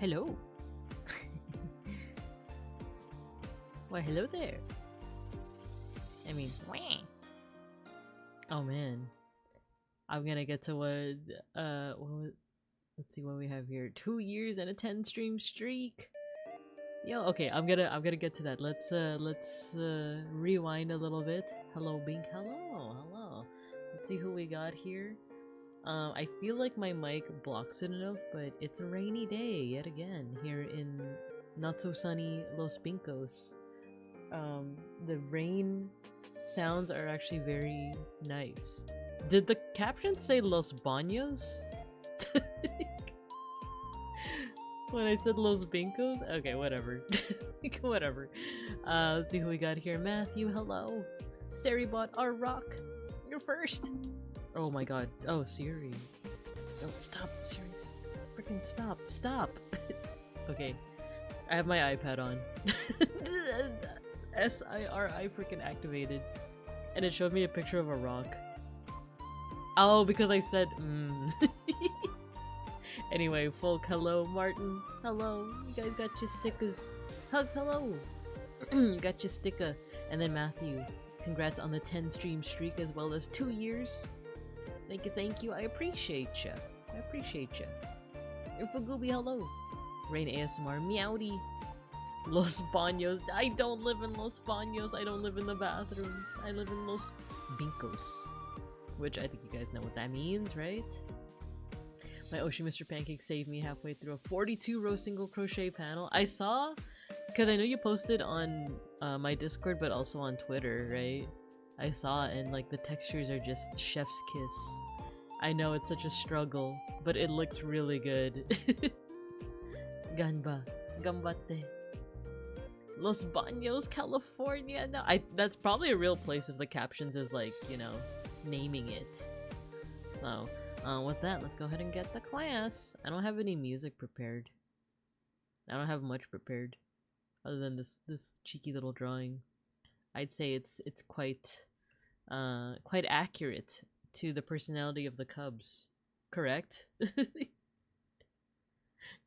Hello. Well, hello there. I mean, oh man, I'm gonna get to let's see what we have here. 2 years and a 10 stream streak. Yo, okay, I'm gonna get to that. Let's rewind a little bit. Hello, Bink. Hello. Let's see who we got here. I feel like my mic blocks it enough, but it's a rainy day yet again here in not so sunny Los Pincos. The rain sounds are actually very nice. Did the caption say Los Baños? When I said Los Pincos? Okay, whatever. Whatever. Let's see who we got here. Matthew, hello. Seribot, our rock. You're first. Oh my god. Oh, Siri. Oh, stop, Siri. Freaking stop. Stop. Okay. I have my iPad on. SIRI freaking activated. And it showed me a picture of a rock. Oh, because I said Anyway, Folk, hello. Martin, hello. You guys got your stickers. Hugs, hello. You got your sticker. And then Matthew, congrats on the 10 stream streak as well as 2 years. Thank you. I appreciate ya. And for Gooby, hello. Rain ASMR, meowdy. Los Baños. I don't live in Los Baños. I don't live in the bathrooms. I live in Los Bincos. Which I think you guys know what that means, right? My Oshi Mr. Pancake saved me halfway through a 42-row single crochet panel. I saw, because I know you posted on my Discord, but also on Twitter, right? I saw it, and like the textures are just chef's kiss. I know it's such a struggle, but it looks really good. Ganba, gambate. Los Baños, California. No, that's probably a real place if the captions is like, you know, naming it. So, with that, let's go ahead and get the class. I don't have any music prepared. I don't have much prepared. other than this cheeky little drawing. I'd say it's quite quite accurate to the personality of the Cubs. Correct?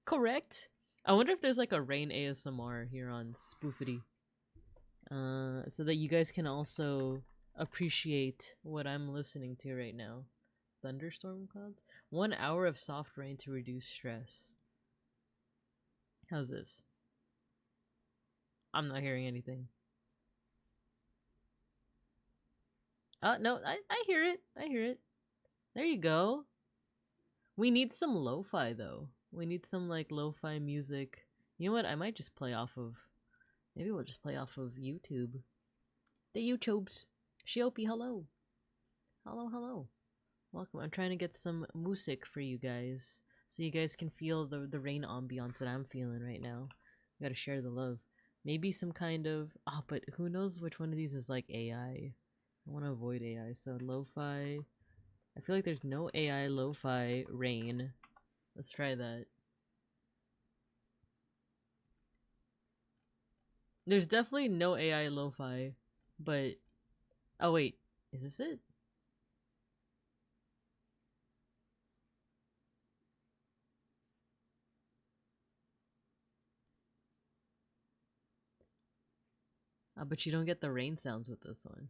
Correct? I wonder if there's like a rain ASMR here on Spoofity. So that you guys can also appreciate what I'm listening to right now. Thunderstorm clouds? 1 hour of soft rain to reduce stress. How's this? I'm not hearing anything. No, I hear it. I hear it. There you go. We need some lo-fi though. We need some like lo-fi music. You know what? I might just play off of... Maybe we'll just play off of YouTube. The YouTubes. Shiopi, hello. Hello, hello. Welcome. I'm trying to get some music for you guys. So you guys can feel the rain ambiance that I'm feeling right now. We gotta share the love. Maybe some kind of... Oh, but who knows which one of these is like AI. I want to avoid AI, so lo-fi... I feel like there's no AI lo-fi rain. Let's try that. There's definitely no AI lo-fi, but... Oh wait, is this it? But you don't get the rain sounds with this one.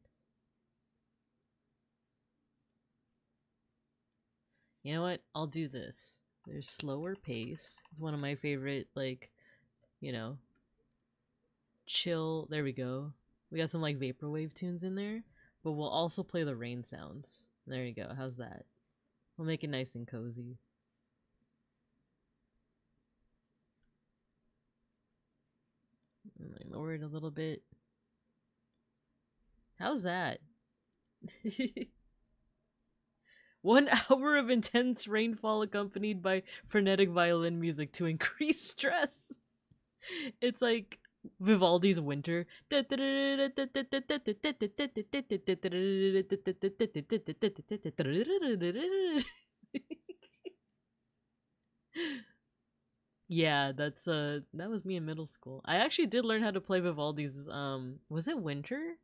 You know what? I'll do this. There's slower pace. It's one of my favorite, like, you know, chill. There we go. We got some like vaporwave tunes in there, but we'll also play the rain sounds. There you go. How's that? We'll make it nice and cozy. Lower it a little bit. How's that? 1 hour of intense rainfall accompanied by frenetic violin music to increase stress. It's like Vivaldi's Winter. Yeah, that's that was me in middle school. I actually did learn how to play Vivaldi's was it Winter?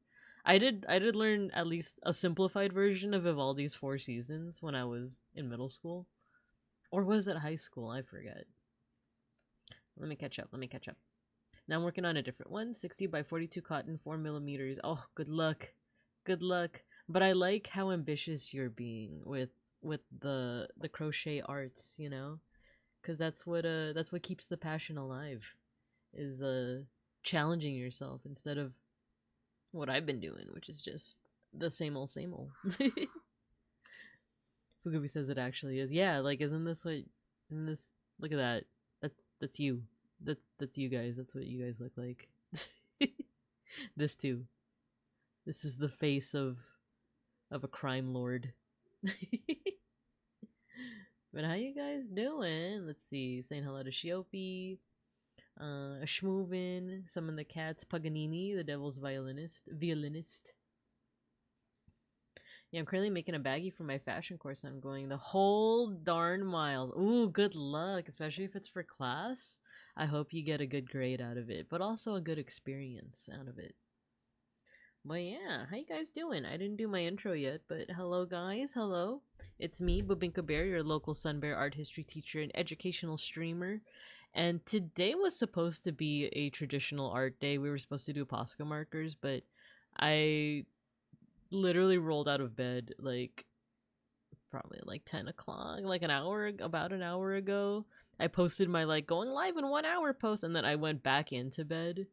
I did learn at least a simplified version of Vivaldi's Four Seasons when I was in middle school. Or was it high school? I forget. Let me catch up. Let me catch up. Now I'm working on a different one. 60 by 42 cotton, 4 millimeters. Oh, good luck. Good luck. But I like how ambitious you're being with the crochet arts, you know? Because that's what keeps the passion alive, is challenging yourself instead of what I've been doing, which is just the same old same old. Fugubi says it actually is. Yeah, like isn't this what? Isn't this? Look at that. That's you. That's you guys. That's what you guys look like. This too. This is the face of a crime lord. But how you guys doing? Let's see. Saying hello to Shiopi, Shmoovin, Summon the Cats, Paganini, the Devil's Violinist. Yeah, I'm currently making a baggie for my fashion course. I'm going the whole darn mile. Ooh, good luck, especially if it's for class. I hope you get a good grade out of it, but also a good experience out of it. But yeah, how you guys doing? I didn't do my intro yet, but hello guys, hello. It's me, Bubinka Bear, your local Sun Bear art history teacher and educational streamer. And today was supposed to be a traditional art day. We were supposed to do Posca markers, but I literally rolled out of bed like probably like 10 o'clock, like about an hour ago. I posted my like going live in 1 hour post, and then I went back into bed.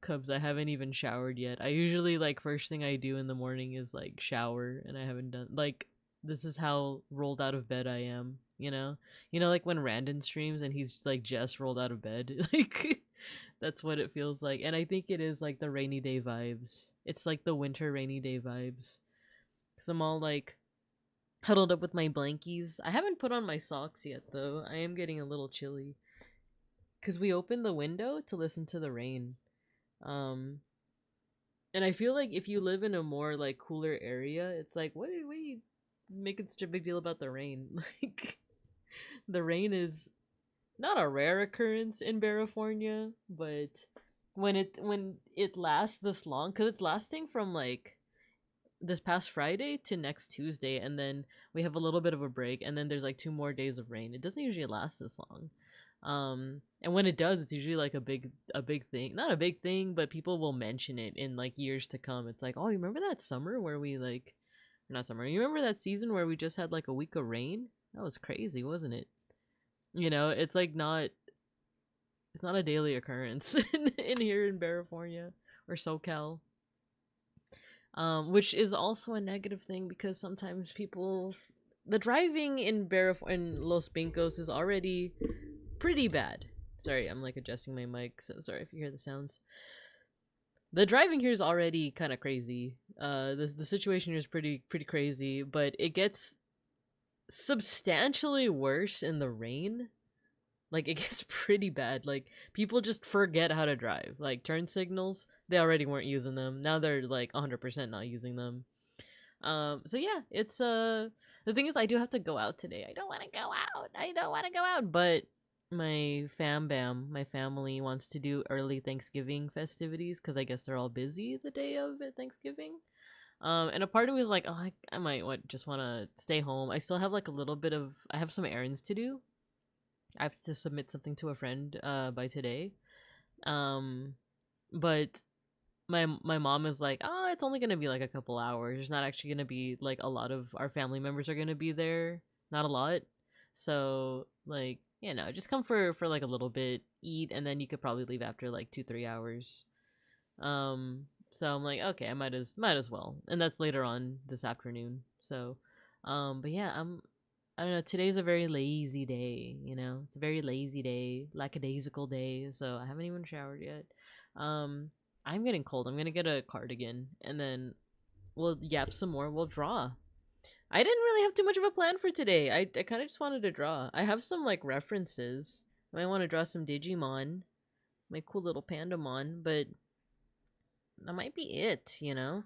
Cubs, I haven't even showered yet. I usually like first thing I do in the morning is like shower, and I haven't done like this is how rolled out of bed I am, you know? You know, like when Randon streams and he's like just rolled out of bed. Like that's what it feels like. And I think it is like the rainy day vibes. It's like the winter rainy day vibes. Cause I'm all like huddled up with my blankies. I haven't put on my socks yet though. I am getting a little chilly. Cause we opened the window to listen to the rain. And I feel like if you live in a more like cooler area, it's like what are you making such a big deal about the rain? Like the rain is not a rare occurrence in California, but when it lasts this long, because it's lasting from like this past Friday to next Tuesday, and then we have a little bit of a break, and then there's like 2 more days of rain. It doesn't usually last this long. And when it does, it's usually like a big thing. Not a big thing, but people will mention it in like years to come. It's like, oh, you remember that summer where we like, not summer. You remember that season where we just had like a week of rain? That was crazy, wasn't it? You know, it's like not. It's not a daily occurrence in here in California or SoCal. Which is also a negative thing because sometimes the driving in Los Pincos is already pretty bad. Sorry, I'm like adjusting my mic, so sorry if you hear the sounds. The driving here is already kind of crazy. The situation here is pretty crazy, but it gets substantially worse in the rain. Like, it gets pretty bad. Like, people just forget how to drive. Like, turn signals, they already weren't using them. Now they're, like, 100% not using them. So yeah, it's, the thing is, I do have to go out today. I don't want to go out. But my family wants to do early Thanksgiving festivities, because I guess they're all busy the day of Thanksgiving. And a part of me was like, oh, I might just want to stay home. I still have, like, I have some errands to do. I have to submit something to a friend by today. But my mom is like, oh, it's only gonna be like a couple hours. There's not actually gonna be like a lot of our family members are gonna be there. Not a lot. So like, you know, just come for like a little bit, eat, and then you could probably leave after like 2-3 hours. So I'm like, okay, I might as well. And that's later on this afternoon. So but yeah, I don't know, today's a very lazy day, you know? It's a very lazy day, lackadaisical day, so I haven't even showered yet. I'm getting cold. I'm gonna get a cardigan, and then we'll yap some more. We'll draw. I didn't really have too much of a plan for today. I kind of just wanted to draw. I have some, like, references. I might want to draw some Digimon. My cool little Pandamon, but that might be it, you know?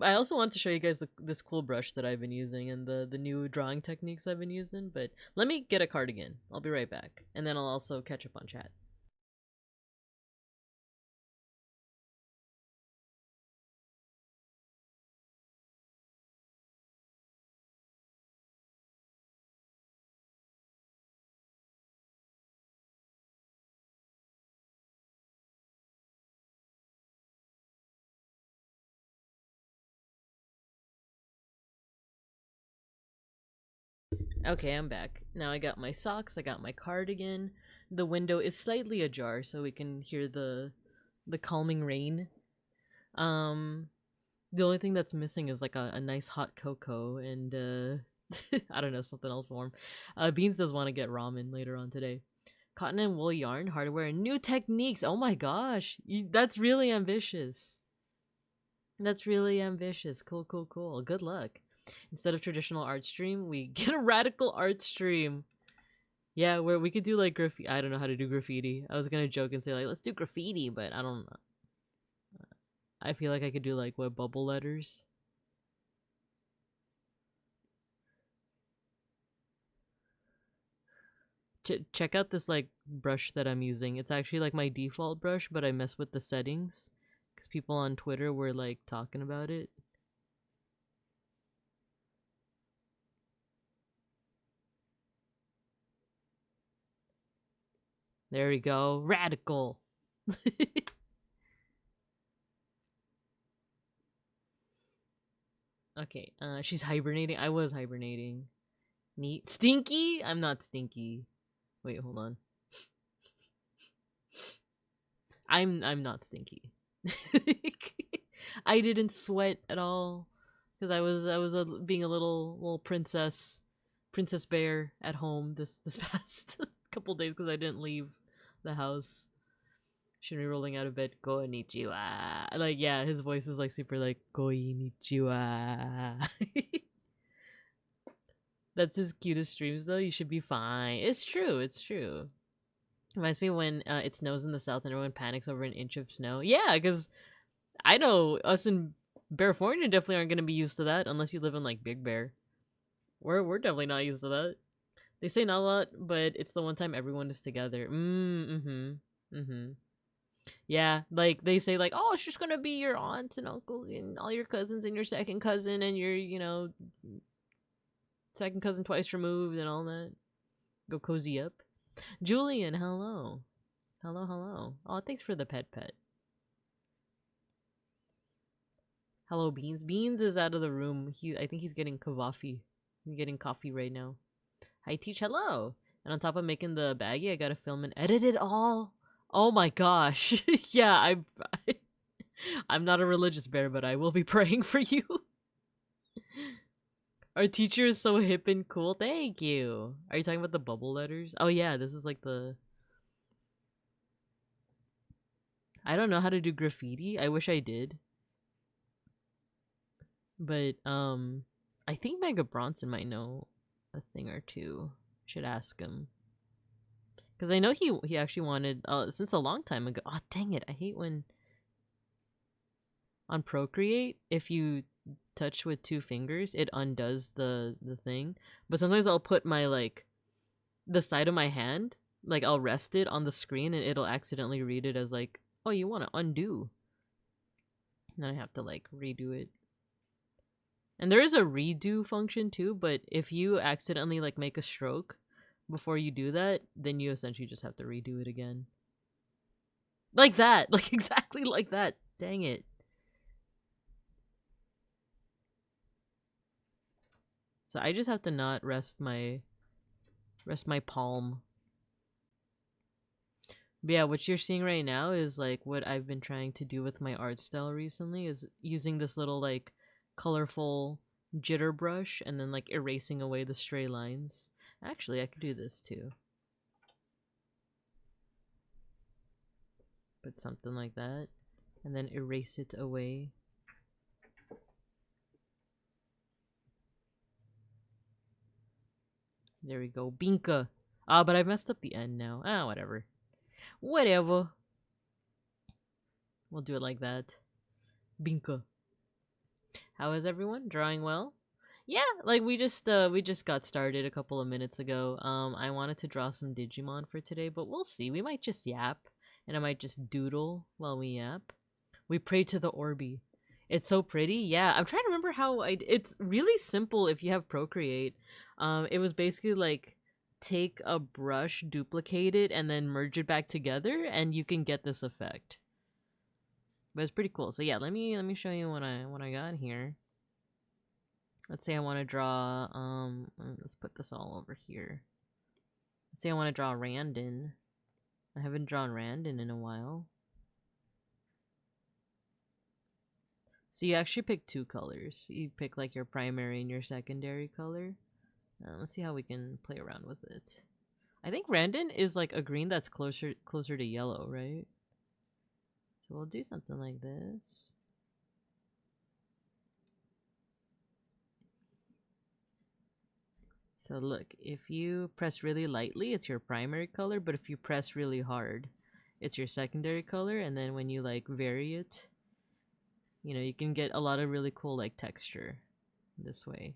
I also want to show you guys this cool brush that I've been using and the new drawing techniques I've been using, but let me get a cardigan. I'll be right back. And then I'll also catch up on chat. Okay, I'm back. Now I got my socks, I got my cardigan. The window is slightly ajar so we can hear the calming rain. The only thing that's missing is like a nice hot cocoa and I don't know, something else warm. Beans does want to get ramen later on today. Cotton and wool yarn, hardware, and new techniques. Oh my gosh, that's really ambitious. That's really ambitious. Cool. Good luck. Instead of traditional art stream, we get a radical art stream. Yeah, where we could do like graffiti. I don't know how to do graffiti. I was gonna joke and say like, let's do graffiti, but I don't know. I feel like I could do like bubble letters. Check out this like brush that I'm using. It's actually like my default brush, but I mess with the settings because people on Twitter were like talking about it. There we go. Radical. Okay, she's hibernating. I was hibernating. Neat. Stinky? I'm not stinky. Wait, hold on. I'm not stinky. I didn't sweat at all because I was being a little princess bear at home this past couple days because I didn't leave the house. Shouldn't be rolling out of bed. Konnichiwa. Like, yeah, his voice is like super like konnichiwa. That's his cutest streams though. You should be fine. It's true. Reminds me when it snows in the south and everyone panics over an inch of snow. Yeah, because I know us in California definitely aren't going to be used to that unless you live in like Big Bear. We're definitely not used to that. They say not a lot, but it's the one time everyone is together. Yeah, like they say like, oh, it's just gonna be your aunts and uncles and all your cousins and your second cousin and your, second cousin twice removed and all that. Go cozy up. Julian, hello. Hello. Oh, thanks for the pet. Hello, Beans. Beans is out of the room. I think he's getting coffee. He's getting coffee right now. Hi, Teach. Hello. And on top of making the baggie, I gotta film and edit it all. Oh my gosh. Yeah, I'm not a religious bear, but I will be praying for you. Our teacher is so hip and cool. Thank you. Are you talking about the bubble letters? Oh yeah, this is like the... I don't know how to do graffiti. I wish I did. But, I think Mega Bronson might know a thing or two. Should ask him. Because I know he actually wanted, since a long time ago. Oh, dang it. I hate when... On Procreate, if you touch with 2 fingers, it undoes the thing. But sometimes I'll put my, like, the side of my hand, like, I'll rest it on the screen and it'll accidentally read it as, like, oh, you want to undo. And then I have to, like, redo it. And there is a redo function too, but if you accidentally like make a stroke before you do that, then you essentially just have to redo it again. Like that! Like exactly like that! Dang it. So I just have to not rest my palm. But yeah, what you're seeing right now is like what I've been trying to do with my art style recently, is using this little like colorful jitter brush and then like erasing away the stray lines. Actually, I could do this too. Put something like that and then erase it away. There we go. Binka. Ah, but I messed up the end now. Ah, whatever. Whatever. We'll do it like that. Binka. How is everyone? Drawing well? Yeah, like we just got started a couple of minutes ago. I wanted to draw some Digimon for today, but we'll see. We might just yap, and I might just doodle while we yap. We pray to the Orbi. It's so pretty. Yeah, I'm trying to remember how it's really simple if you have Procreate. It was basically like take a brush, duplicate it, and then merge it back together, and you can get this effect. But it's pretty cool. So yeah, let me show you what I got here. Let's say I want to draw let's put this all over here. Let's say I want to draw Randon. I haven't drawn Randon in a while. So you actually pick 2 colors. You pick like your primary and your secondary color. Let's see how we can play around with it. I think Randon is like a green that's closer to yellow, right? So we'll do something like this. So look, if you press really lightly, it's your primary color, but if you press really hard, it's your secondary color, and then when you like vary it, you know, you can get a lot of really cool like texture this way.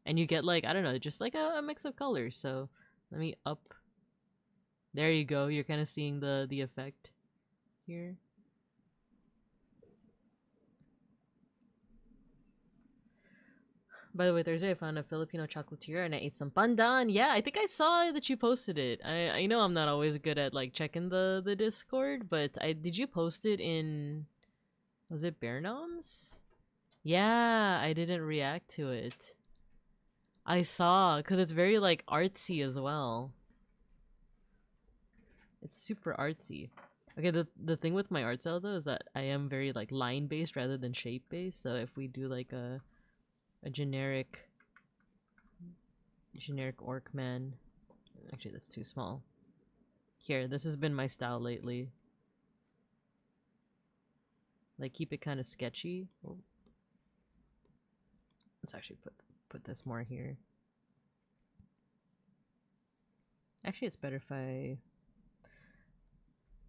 And you get like, I don't know, just like a mix of colors. So let me up. There you go. You're kind of seeing the effect here. By the way, Thursday I found a Filipino chocolatier and I ate some pandan. Yeah, I think I saw that you posted it. I know I'm not always good at like checking the Discord, but did you post it in, was it Bear Noms? Yeah, I didn't react to it. I saw, because it's very like artsy as well. It's super artsy. Okay, the thing with my art style though is that I am very like line based rather than shape based. So if we do like a generic orc man, actually that's too small. Here, this has been my style lately. Like keep it kind of sketchy. Oh. Let's actually put this more here. Actually, it's better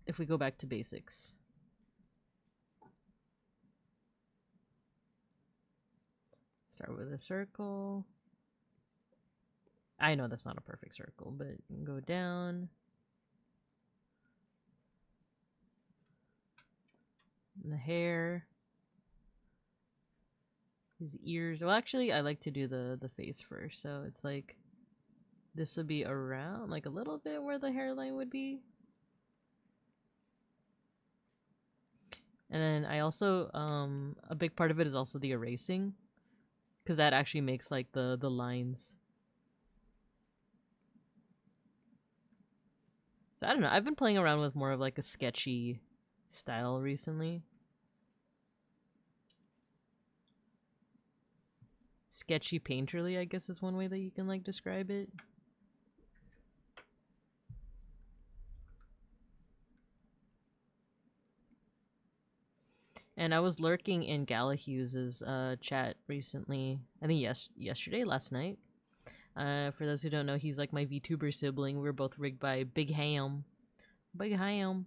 if we go back to basics. Start with a circle. I know that's not a perfect circle, but go down. The hair. His ears. Well, actually, I like to do the face first. So it's like, this would be around, like a little bit where the hairline would be. And then I also, a big part of it is also the erasing. Because that actually makes like the lines. So I don't know, I've been playing around with more of like a sketchy style recently. Sketchy painterly, I guess, is one way that you can like describe it. And I was lurking in Galahughes's chat recently. I think yesterday, last night. For those who don't know, he's like my VTuber sibling. We were both rigged by Big Ham. Big Ham.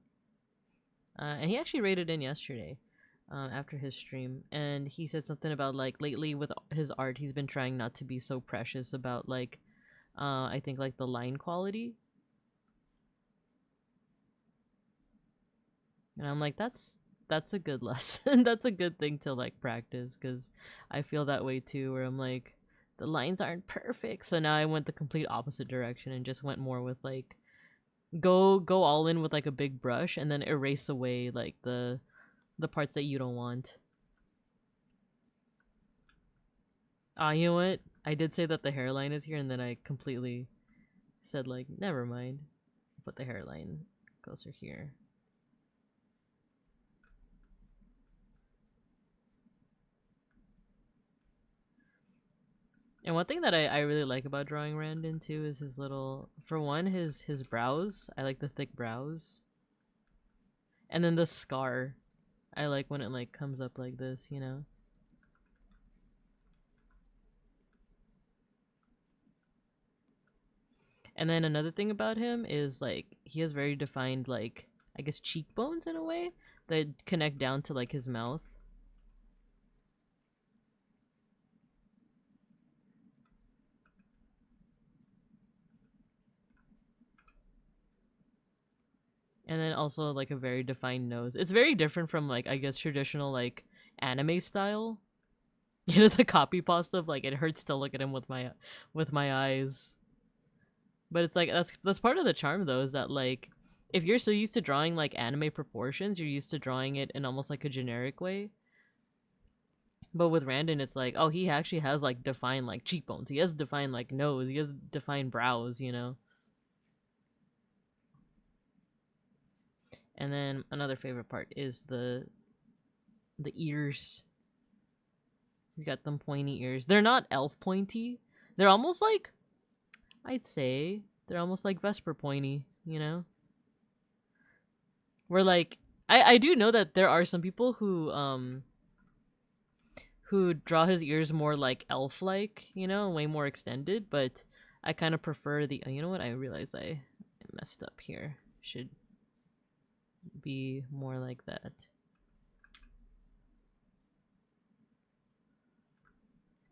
And he actually raided in yesterday. After his stream, and he said something about like lately with his art he's been trying not to be so precious about like I think like the line quality, and I'm like, that's a good lesson. That's a good thing to like practice, because I feel that way too, where I'm like, the lines aren't perfect. So now I went the complete opposite direction and just went more with like go all in with like a big brush and then erase away like the parts that you don't want. You know what? I did say that the hairline is here, and then I completely said, like, never mind. Put the hairline closer here. And one thing that I really like about drawing Randon, too, is his little... For one, his brows. I like the thick brows. And then the scar. I like when it, like, comes up like this, you know? And then another thing about him is, like, he has very defined, like, I guess cheekbones in a way that connect down to, like, his mouth. And then also, like, a very defined nose. It's very different from, like, I guess traditional, like, anime style. You know, the copy pasta of, like, it hurts to look at him with my eyes. But it's like, that's part of the charm, though, is that, like, if you're so used to drawing, like, anime proportions, you're used to drawing it in almost, like, a generic way. But with Randon, it's like, oh, he actually has, like, defined, like, cheekbones. He has defined, like, nose. He has defined brows, you know? And then another favorite part is the ears. You got them pointy ears. They're not elf pointy. They're almost like, I'd say, they're almost like Vesper pointy, you know? Where like, I do know that there are some people who draw his ears more like elf-like, you know, way more extended, but I kind of prefer the, you know what, I realized I messed up here. Should be more like that.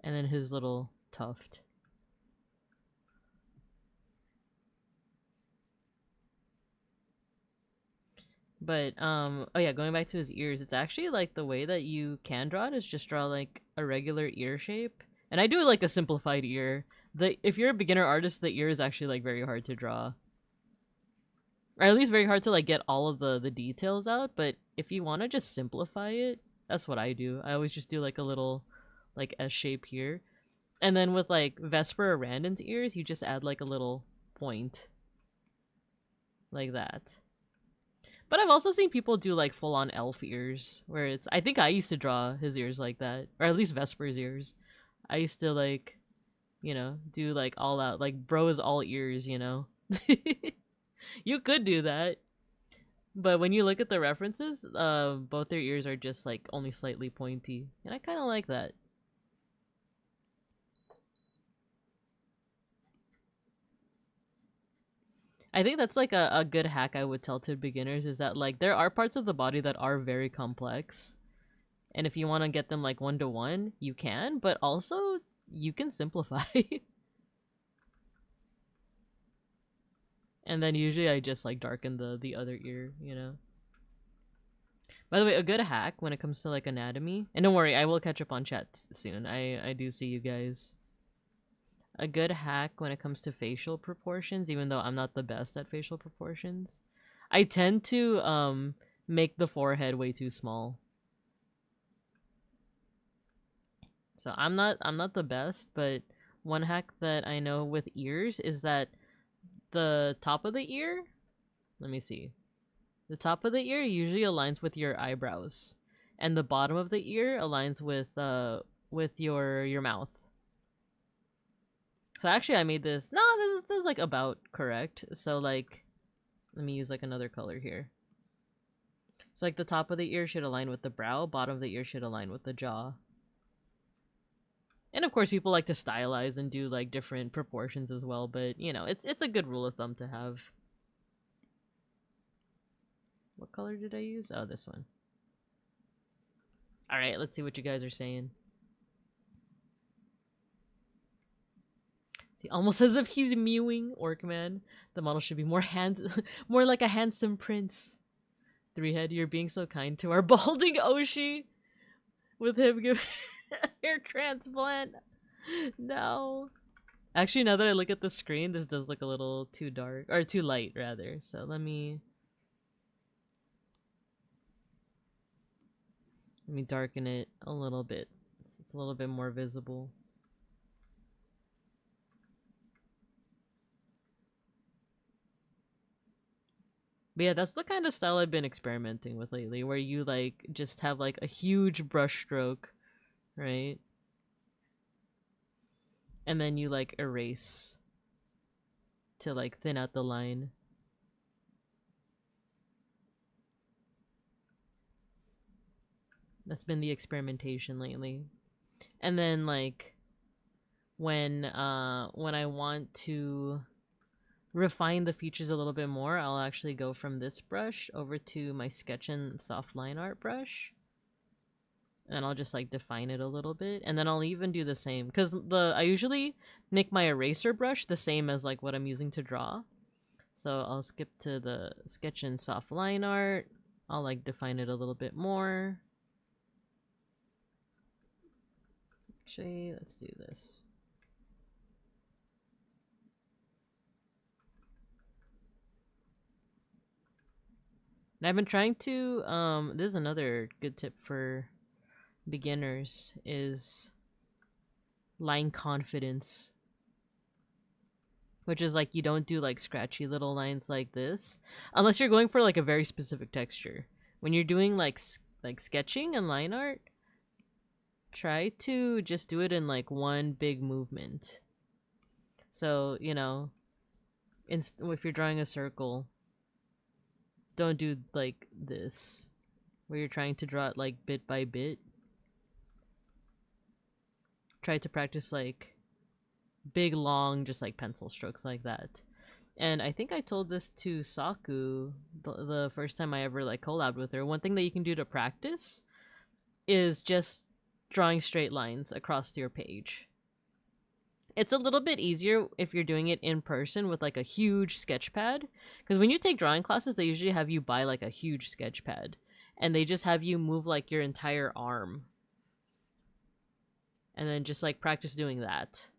And then his little tuft. But oh yeah, going back to his ears, it's actually like the way that you can draw it is just draw like a regular ear shape. And I do like a simplified ear. If you're a beginner artist, the ear is actually like very hard to draw. Or at least very hard to like get all of the details out, but if you want to just simplify it, that's what I do. I always just do like a little like S shape here. And then with like Vesper or Randon's ears, you just add like a little point. Like that. But I've also seen people do like full-on elf ears, where it's, I think I used to draw his ears like that, or at least Vesper's ears. I used to like, you know, do like all out, like bro is all ears, you know? You could do that. But when you look at the references, both their ears are just like only slightly pointy. And I kind of like that. I think that's like a good hack I would tell to beginners, is that like there are parts of the body that are very complex. And if you want to get them like 1-to-1, you can, but also you can simplify. And then usually I just like darken the other ear, you know. By the way, a good hack when it comes to like anatomy, and don't worry, I will catch up on chat soon. I do see you guys. A good hack when it comes to facial proportions, even though I'm not the best at facial proportions, I tend to make the forehead way too small. So I'm not the best, but one hack that I know with ears is that the top of the ear, let me see. The top of the ear usually aligns with your eyebrows, and the bottom of the ear aligns with your mouth. So actually I made this. No, this is like about correct. So like let me use like another color here. So like the top of the ear should align with the brow, bottom of the ear should align with the jaw. And of course people like to stylize and do like different proportions as well, but you know, it's a good rule of thumb to have. What color did I use? Oh, this one. Alright, let's see what you guys are saying. See, almost as if he's mewing, Orcman. The model should be more more like a handsome prince. Three-head, you're being so kind to our balding Oshi. With him giving hair transplant. No. Actually, now that I look at the screen, this does look a little too dark. Or too light, rather. So let me darken it a little bit. So it's a little bit more visible. But yeah, that's the kind of style I've been experimenting with lately, where you like just have like a huge brush stroke, right? And then you like erase to like thin out the line. That's been the experimentation lately. And then like when I want to refine the features a little bit more, I'll actually go from this brush over to my sketch and soft line art brush. And I'll just like define it a little bit, and then I'll even do the same because I usually make my eraser brush the same as like what I'm using to draw. So I'll skip to the sketch and soft line art. I'll like define it a little bit more. Actually, let's do this. And I've been trying to this is another good tip for beginners, is line confidence, which is like you don't do like scratchy little lines like this unless you're going for like a very specific texture. When you're doing like sketching and line art, try to just do it in like one big movement. So, you know, if you're drawing a circle, don't do like this where you're trying to draw it like bit by bit. Try to practice like big long just like pencil strokes like that. And I think I told this to Saku the first time I ever like collabed with her. One thing that you can do to practice is just drawing straight lines across your page. It's a little bit easier if you're doing it in person with like a huge sketch pad, because when you take drawing classes they usually have you buy like a huge sketch pad and they just have you move like your entire arm and then just like practice doing that.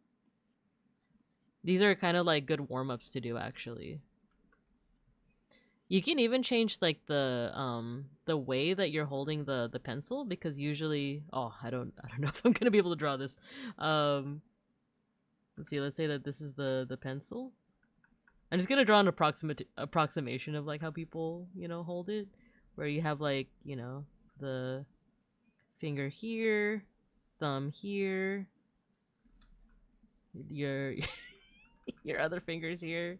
These are kind of like good warm-ups to do, actually. You can even change like the way that you're holding the pencil, because usually, oh, I don't know if I'm gonna be able to draw this. Let's see, let's say that this is the pencil. I'm just gonna draw an approximation of like how people, you know, hold it, where you have like, you know, the finger here, thumb here, your your other fingers here.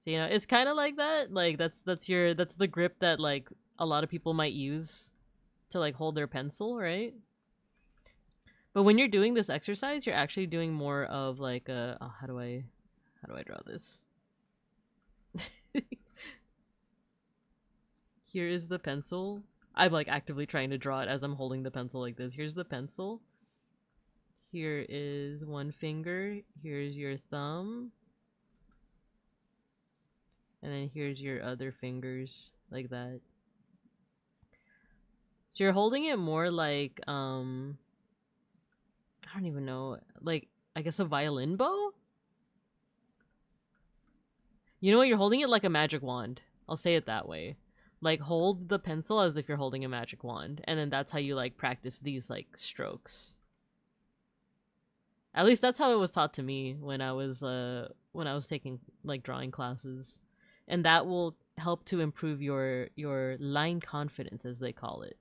So, you know, it's kind of like that. Like that's the grip that like a lot of people might use to like hold their pencil, right? But when you're doing this exercise, you're actually doing more of like a, oh, how do I draw this? Here is the pencil. I'm like actively trying to draw it as I'm holding the pencil like this. Here's the pencil. Here is one finger. Here's your thumb. And then here's your other fingers, like that. So you're holding it more like, I don't even know, like, I guess a violin bow? You know what? You're holding it like a magic wand. I'll say it that way. Like, hold the pencil as if you're holding a magic wand. And then that's how you, like, practice these, like, strokes. At least that's how it was taught to me when I was taking, like, drawing classes. And that will help to improve your line confidence, as they call it.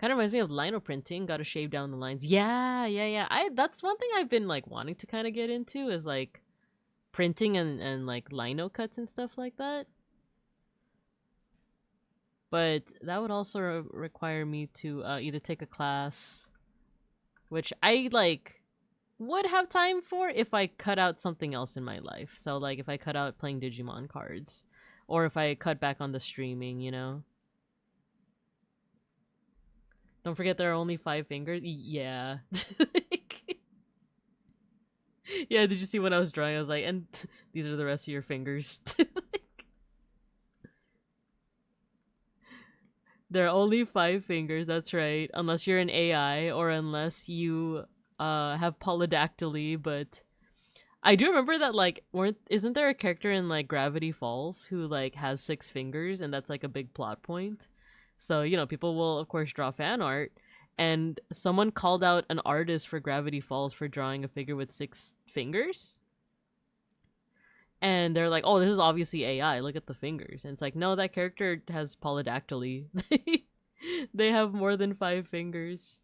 Kind of reminds me of lino printing. Got to shave down the lines. Yeah. That's one thing I've been like wanting to kind of get into is like printing and like lino cuts and stuff like that. But that would also require me to either take a class, which I like would have time for if I cut out something else in my life. So like if I cut out playing Digimon cards, or if I cut back on the streaming, you know. Don't forget there are only 5 fingers. Yeah. Yeah, did you see when I was drawing? I was like, and these are the rest of your fingers. There are only 5 fingers, that's right. Unless you're an AI or unless you have polydactyly, but I do remember that like isn't there a character in like Gravity Falls who like has 6 fingers and that's like a big plot point? So, you know, people will, of course, draw fan art. And someone called out an artist for Gravity Falls for drawing a figure with 6 fingers. And they're like, oh, this is obviously AI. Look at the fingers. And it's like, no, that character has polydactyly. They have more than 5 fingers.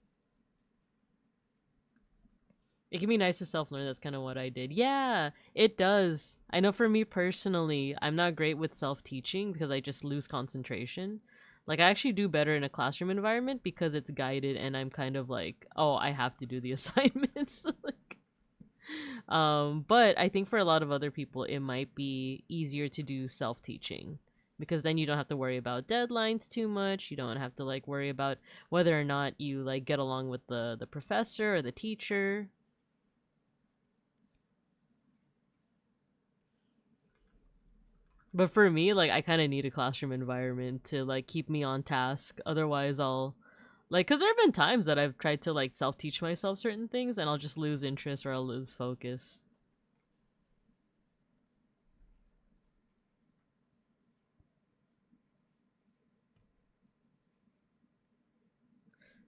It can be nice to self-learn. That's kind of what I did. Yeah, it does. I know for me personally, I'm not great with self-teaching because I just lose concentration. Like, I actually do better in a classroom environment because it's guided and I'm kind of like, oh, I have to do the assignments. Like, but I think for a lot of other people, it might be easier to do self-teaching because then you don't have to worry about deadlines too much. You don't have to, like, worry about whether or not you, like, get along with the professor or the teacher. But for me, like, I kind of need a classroom environment to, like, keep me on task. Otherwise, I'll, like, because there have been times that I've tried to, like, self-teach myself certain things, and I'll just lose interest or I'll lose focus.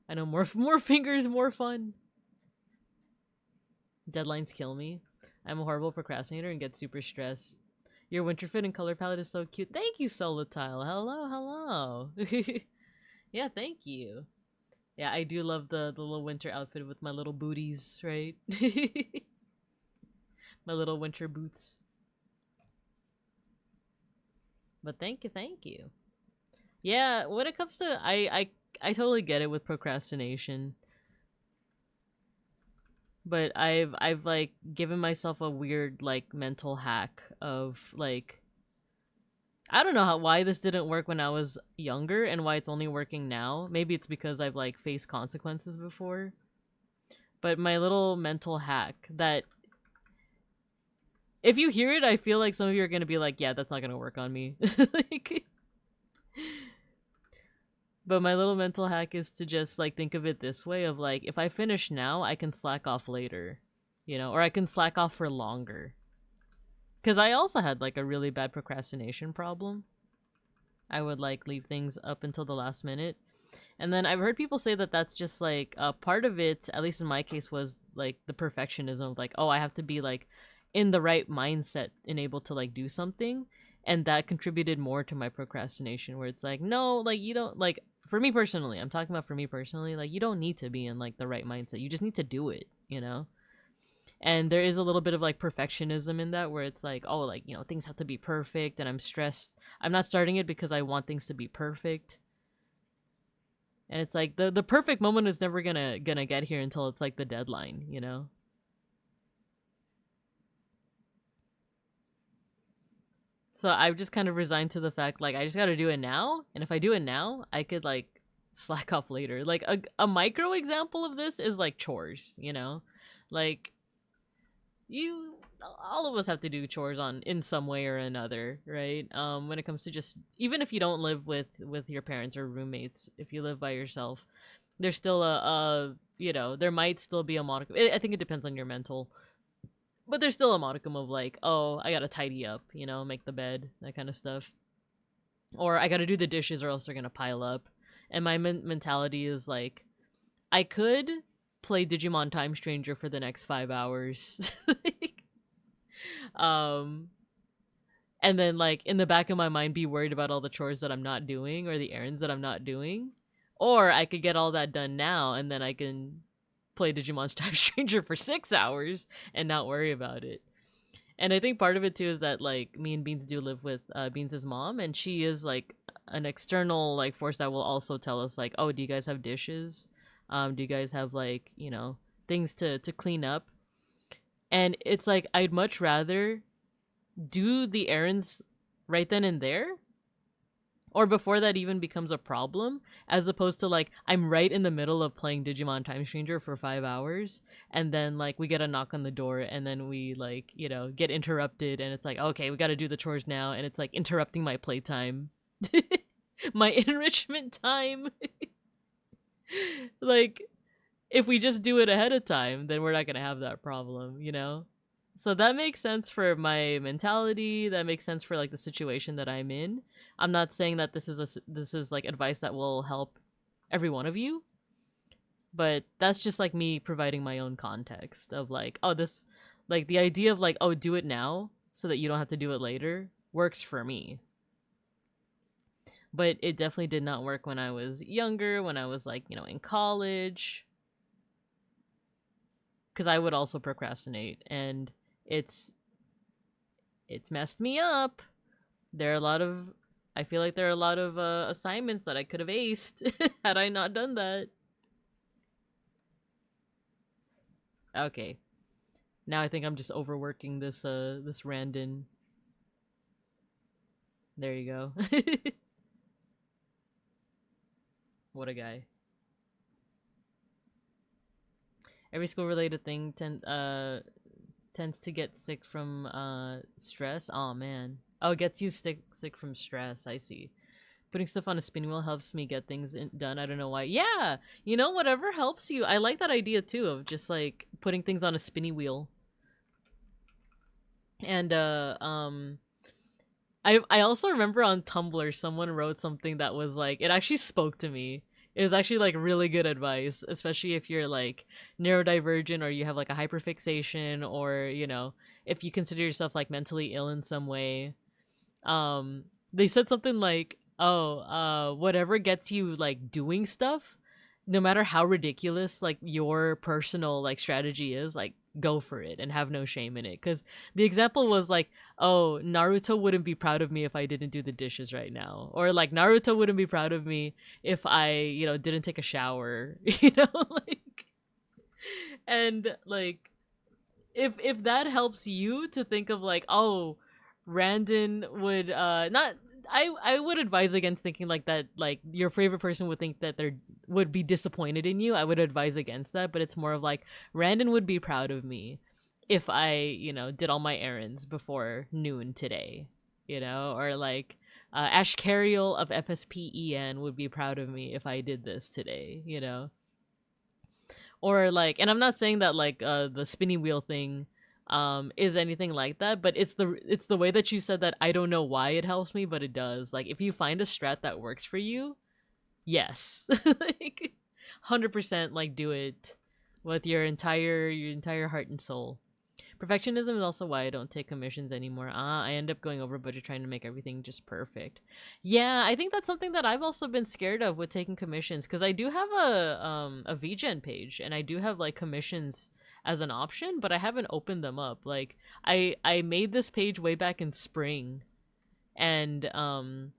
I know, more fingers, more fun. Deadlines kill me. I'm a horrible procrastinator and get super stressed. Your winter fit and color palette is so cute. Thank you, Solitile. Hello. Yeah, thank you. Yeah, I do love the little winter outfit with my little booties, right? My little winter boots. But thank you. Yeah, when it comes to I totally get it with procrastination. But I've like given myself a weird like mental hack of like I don't know why this didn't work when I was younger and why it's only working now. Maybe it's because I've like faced consequences before. But my little mental hack that if you hear it, I feel like some of you are gonna be like, yeah, that's not gonna work on me. Like, but my little mental hack is to just like think of it this way of like if I finish now, I can slack off later, you know, or I can slack off for longer. Because I also had like a really bad procrastination problem. I would like leave things up until the last minute. And then I've heard people say that that's just like part of it, at least in my case, was like the perfectionism of like, oh, I have to be like in the right mindset and able to like do something. And that contributed more to my procrastination where it's like, no, like you don't like for me personally, I'm talking about for me personally, like you don't need to be in like the right mindset. You just need to do it, you know? And there is a little bit of like perfectionism in that where it's like, oh, like, you know, things have to be perfect and I'm stressed. I'm not starting it because I want things to be perfect. And it's like the perfect moment is never gonna get here until it's like the deadline, you know? So I've just kind of resigned to the fact like I just gotta do it now, and if I do it now, I could like slack off later. Like a micro example of this is like chores, you know? Like you all of us have to do chores in some way or another, right? When it comes to just even if you don't live with your parents or roommates, if you live by yourself, there's still a you know, there might still be a modicum. I think it depends on your mental, but there's still a modicum of like, oh, I gotta tidy up, you know, make the bed, that kind of stuff, or I gotta do the dishes or else they're gonna pile up. And my mentality is like, I could play Digimon Time Stranger for the next 5 hours. um and then like in the back of my mind be worried about all the chores that I'm not doing or the errands that I'm not doing, or I could get all that done now and then I can play Digimon's Time Stranger for 6 hours and not worry about it. And I think part of it too is that like me and Beans do live with Beans' mom, and she is like an external like force that will also tell us like, oh, do you guys have dishes? Do you guys have like, you know, things to clean up? And it's like I'd much rather do the errands right then and there, or before that even becomes a problem, as opposed to like I'm right in the middle of playing Digimon Time Stranger for 5 hours and then like we get a knock on the door and then we like, you know, get interrupted and it's like, okay, we got to do the chores now, and it's like interrupting my playtime. My enrichment time. Like if we just do it ahead of time, then we're not going to have that problem, you know? So that makes sense for my mentality. That makes sense for like the situation that I'm in. I'm not saying that this is like advice that will help every one of you, but that's just like me providing my own context of like, oh, this, like the idea of like, oh, do it now so that you don't have to do it later works for me. But it definitely did not work when I was younger, when I was like, you know, in college, because I would also procrastinate, and it's messed me up. I feel like there are a lot of assignments that I could have aced had I not done that. Okay, now I think I'm just overworking this Randon. There you go. What a guy. Every school-related thing tends to get sick from stress. Oh man. Oh, it gets you sick from stress. I see. Putting stuff on a spinning wheel helps me get things done. I don't know why. Yeah, you know, whatever helps you. I like that idea too of just like putting things on a spinny wheel. And I also remember on Tumblr someone wrote something that was like, it actually spoke to me. It was actually like really good advice, especially if you're like neurodivergent or you have like a hyperfixation, or you know, if you consider yourself like mentally ill in some way. They said something like, oh, whatever gets you like doing stuff, no matter how ridiculous like your personal like strategy is, like go for it and have no shame in it. Because the example was like, oh, Naruto wouldn't be proud of me if I didn't do the dishes right now, or like Naruto wouldn't be proud of me if I, you know, didn't take a shower. You know, like, and like if that helps you to think of like, oh, Randon would not, I would advise against thinking like that, like your favorite person would think that they would be disappointed in you. I would advise against that, but it's more of like Randon would be proud of me if I, you know, did all my errands before noon today, you know, or like Ash Carriel of FSPEN would be proud of me if I did this today, you know. Or like, and I'm not saying that like the spinning wheel thing is anything like that, but it's the way that you said that. I don't know why it helps me, but it does. Like if you find a strat that works for you, yes. Like 100% like do it with your entire heart and soul. Perfectionism is also why I don't take commissions anymore. I end up going over budget trying to make everything just perfect. Yeah, I think that's something that I've also been scared of with taking commissions, because I do have a VGen page and I do have like commissions as an option, but I haven't opened them up. Like I made this page way back in spring, and I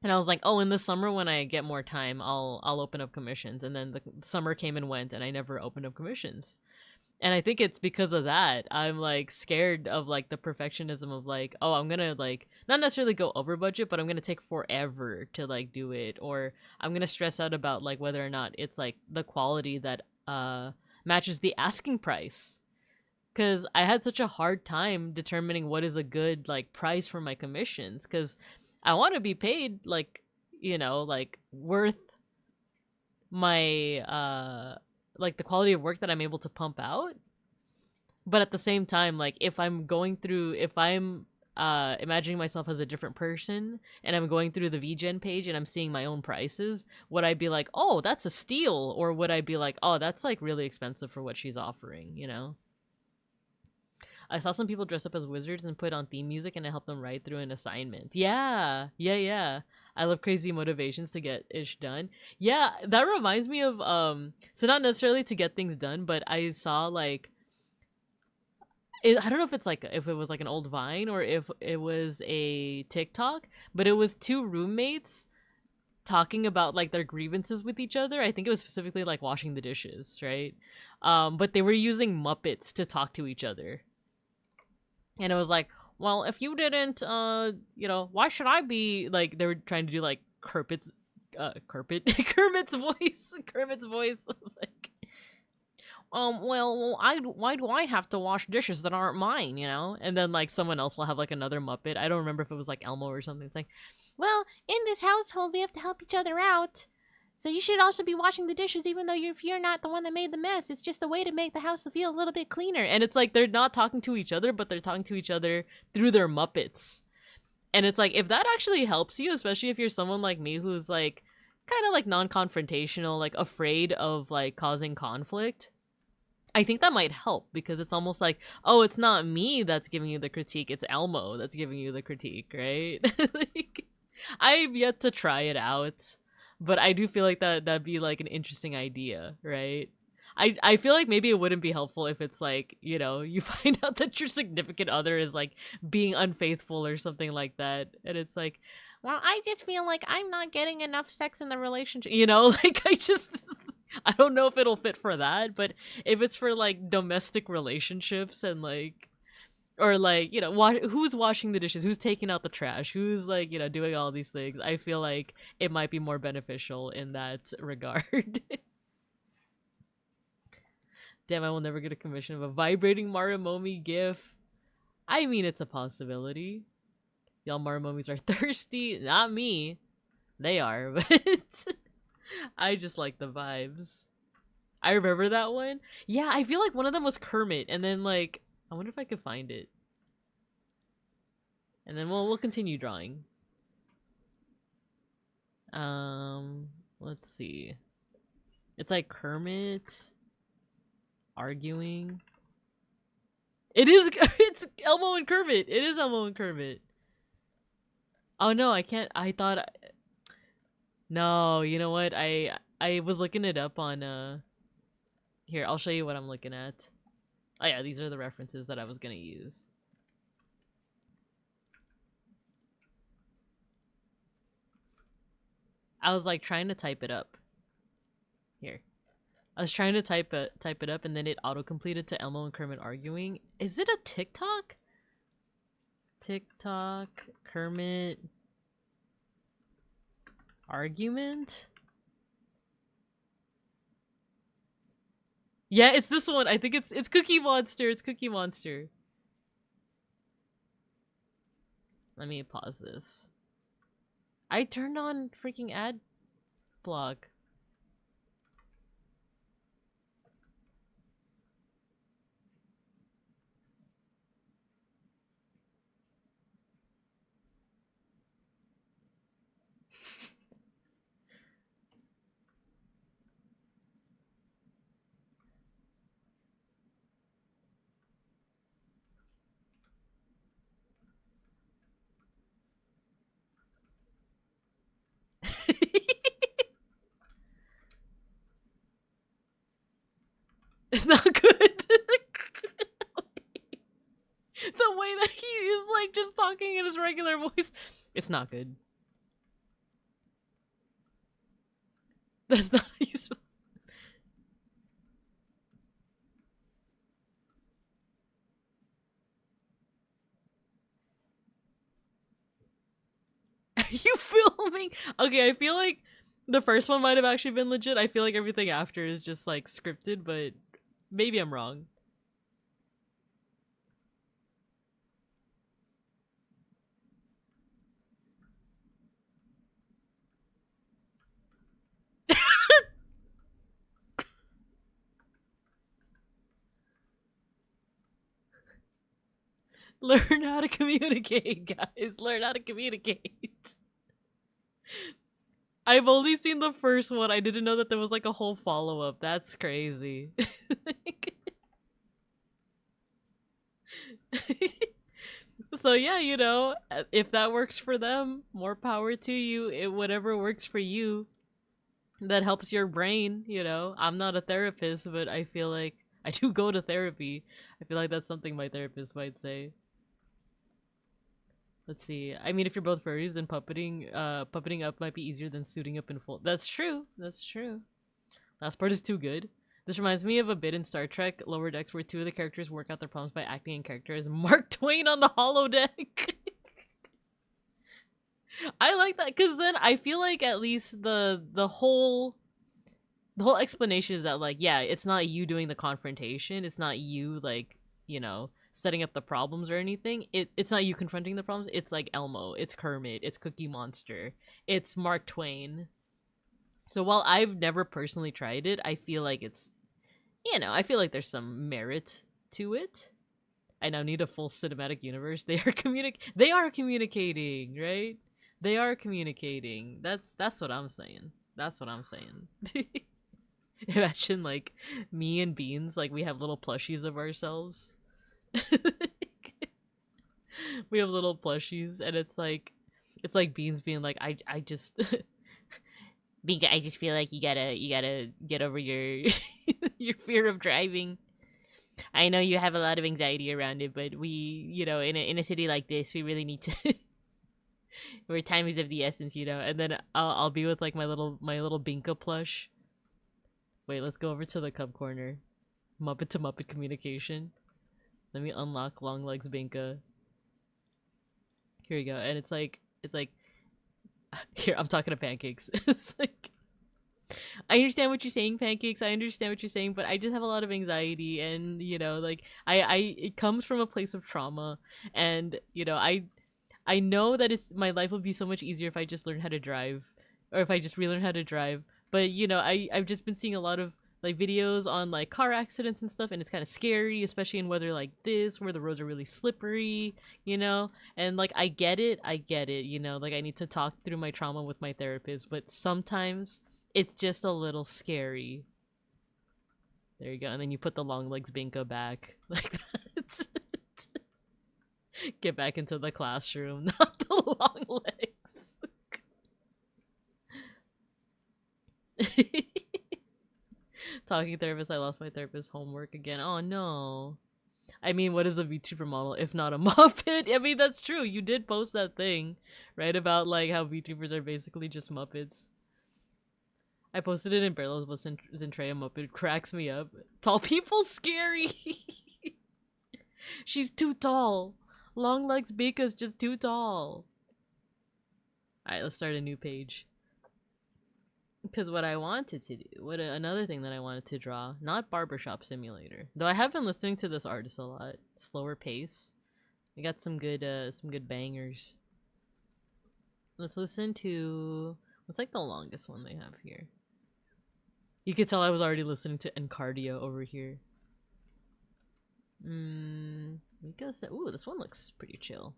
was like, oh, in the summer when I get more time, I'll open up commissions. And then the summer came and went, and I never opened up commissions. And I think it's because of that I'm like scared of like the perfectionism of like, oh, I'm gonna like not necessarily go over budget, but I'm gonna take forever to like do it, or I'm gonna stress out about like whether or not it's like the quality that matches the asking price. Because I had such a hard time determining what is a good like price for my commissions, because I want to be paid like, you know, like worth my like the quality of work that I'm able to pump out. But at the same time, like if I'm imagining myself as a different person and I'm going through the VGen page and I'm seeing my own prices, would I be like, oh, that's a steal? Or would I be like, oh, that's like really expensive for what she's offering, you know? I saw some people dress up as wizards and put on theme music and it helped them ride through an assignment. Yeah, yeah, yeah. I love crazy motivations to get ish done. Yeah, that reminds me of so not necessarily to get things done, but I saw like I don't know if it's like if it was like an old Vine or if it was a TikTok, but it was two roommates talking about like their grievances with each other. I think it was specifically like washing the dishes, right? But they were using Muppets to talk to each other. And it was like, well, if you didn't, you know, why should I be like? They were trying to do like Kermit's Kermit's voice, like, well, why do I have to wash dishes that aren't mine, you know? And then like someone else will have like another Muppet. I don't remember if it was like Elmo or something. It's like, well, in this household, we have to help each other out. So you should also be washing the dishes, even though if you're not the one that made the mess. It's just a way to make the house feel a little bit cleaner. And it's like they're not talking to each other, but they're talking to each other through their Muppets. And it's like, if that actually helps you, especially if you're someone like me who's like kind of like non-confrontational, like afraid of like causing conflict, I think that might help, because it's almost like, oh, it's not me that's giving you the critique, it's Elmo that's giving you the critique, right? Like, I've yet to try it out, but I do feel like that'd be like an interesting idea, right? I feel like maybe it wouldn't be helpful if it's like, you know, you find out that your significant other is like being unfaithful or something like that, and it's like, well, I just feel like I'm not getting enough sex in the relationship, you know? Like, I don't know if it'll fit for that, but if it's for like domestic relationships and like, or like, you know, who's washing the dishes, who's taking out the trash, who's like, you know, doing all these things, I feel like it might be more beneficial in that regard. Damn, I will never get a commission of a vibrating Maramomi gif. I mean, it's a possibility. Y'all Maramomis are thirsty. Not me. They are, but I just like the vibes. I remember that one. Yeah, I feel like one of them was Kermit, and then like, I wonder if I could find it. And then we'll continue drawing. Let's see. It's like Kermit arguing. It is. It's Elmo and Kermit. It is Elmo and Kermit. Oh no, I can't. I thought. No, you know what? I was looking it up on Here, I'll show you what I'm looking at. Oh yeah, these are the references that I was gonna use. I was like trying to type it up. Here. I was trying to type it up, and then it auto-completed to Elmo and Kermit arguing. Is it a TikTok? TikTok Kermit argument? Yeah, it's this one. I think it's Cookie Monster. It's Cookie Monster. Let me pause this. I turned on freaking ad block. It's not good. The way that he is like just talking in his regular voice, it's not good. That's not how you're supposed to... you filming? Okay, I feel like the first one might have actually been legit. I feel like everything after is just like scripted, but maybe I'm wrong. Learn how to communicate, guys. Learn how to communicate. I've only seen the first one. I didn't know that there was like a whole follow-up. That's crazy. So yeah, you know, if that works for them, more power to you. Whatever works for you that helps your brain, you know. I'm not a therapist, but I feel like I do go to therapy. I feel like that's something my therapist might say. Let's see. I mean, if you're both furries, then puppeting up might be easier than suiting up in full. That's true. That's true. Last part is too good. This reminds me of a bit in Star Trek Lower Decks where two of the characters work out their problems by acting in character as Mark Twain on the holodeck. I like that because then I feel like at least the whole explanation is that like, yeah, it's not you doing the confrontation. It's not you like, you know, setting up the problems or anything. It's not you confronting the problems. It's like Elmo, it's Kermit, it's Cookie Monster, it's Mark Twain. So while I've never personally tried it, I feel like it's, you know, I feel like there's some merit to it. I now need a full cinematic universe. They are communicating, right? They are communicating. That's what I'm saying. That's what I'm saying. Imagine like me and Beans, like we have little plushies of ourselves. We have little plushies, and it's like Beans being like, I just Binka, I just feel like you gotta get over your your fear of driving. I know you have a lot of anxiety around it, but we, you know, in a city like this, we really need to where time is of the essence, you know. And then I'll be with like my little Binka plush. Wait, let's go over to the cub corner. Muppet to Muppet communication. Let me unlock Long Legs Binka. Here we go. And it's like here, I'm talking to Pancakes. It's like, I understand what you're saying, Pancakes. I understand what you're saying, but I just have a lot of anxiety, and you know, like it comes from a place of trauma, and you know, I know that my life would be so much easier if I just learned how to drive, or if I just relearn how to drive. But you know, I've just been seeing a lot of like videos on like car accidents and stuff, and it's kind of scary, especially in weather like this where the roads are really slippery, you know. And like I get it, you know, like I need to talk through my trauma with my therapist, but sometimes it's just a little scary. There you go. And then you put the Long Legs Binka back like that. Get back into the classroom, not the long legs. Talking therapist, I lost my therapist homework again. Oh no. I mean, what is a VTuber model if not a Muppet? I mean, that's true. You did post that thing, right? About like how VTubers are basically just Muppets. I posted it in Barrel's was Zentreya Muppet. Cracks me up. Tall people scary. She's too tall. Long Legs Bika's just too tall. Alright, let's start a new page. Because what I wanted to do, another thing that I wanted to draw, not Barbershop Simulator. Though I have been listening to this artist a lot. Slower pace. I got some good bangers. Let's listen to, what's like the longest one they have here? You could tell I was already listening to Encardio over here. Ooh, this one looks pretty chill.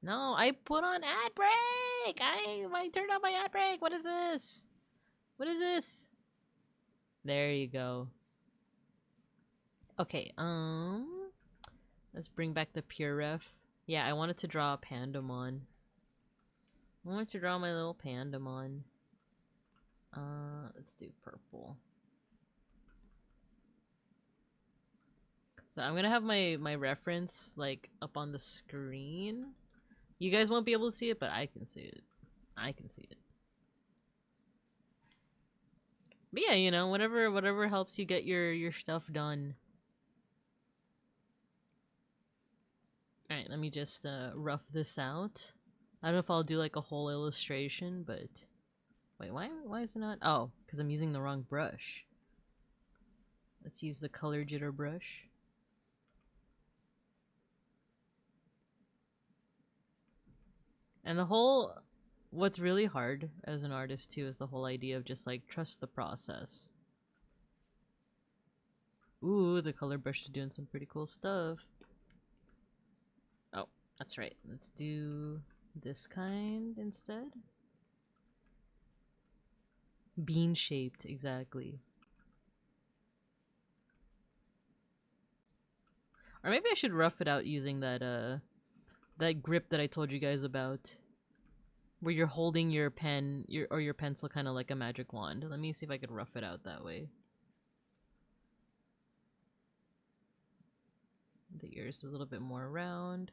No, I put on ad break! I turned on my ad break! What is this? What is this? There you go. Okay, let's bring back the pure ref. Yeah, I wanted to draw a Pandamon. I wanted to draw my little Pandamon. Let's do purple. So I'm gonna have my reference like up on the screen. You guys won't be able to see it, but I can see it. I can see it. But yeah, you know, whatever helps you get your stuff done. Alright, let me just rough this out. I don't know if I'll do like a whole illustration, but wait, why is it not? Oh, because I'm using the wrong brush. Let's use the color jitter brush. And the whole, what's really hard as an artist too is the whole idea of just like trust the process. Ooh, the color brush is doing some pretty cool stuff. Oh, that's right. Let's do this kind instead. Bean shaped, exactly. Or maybe I should rough it out using that that grip that I told you guys about, where you're holding your pen, or your pencil, kind of like a magic wand. Let me see if I can rough it out that way. The ears a little bit more round.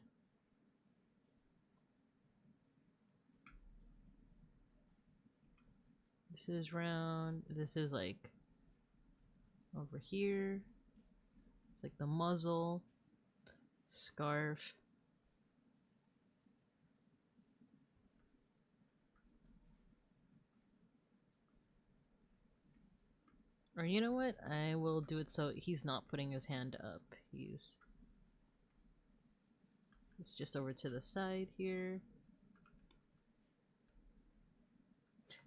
This is round. This is like over here. It's like the muzzle. Scarf. Or you know what? I will do it so he's not putting his hand up. It's just over to the side here.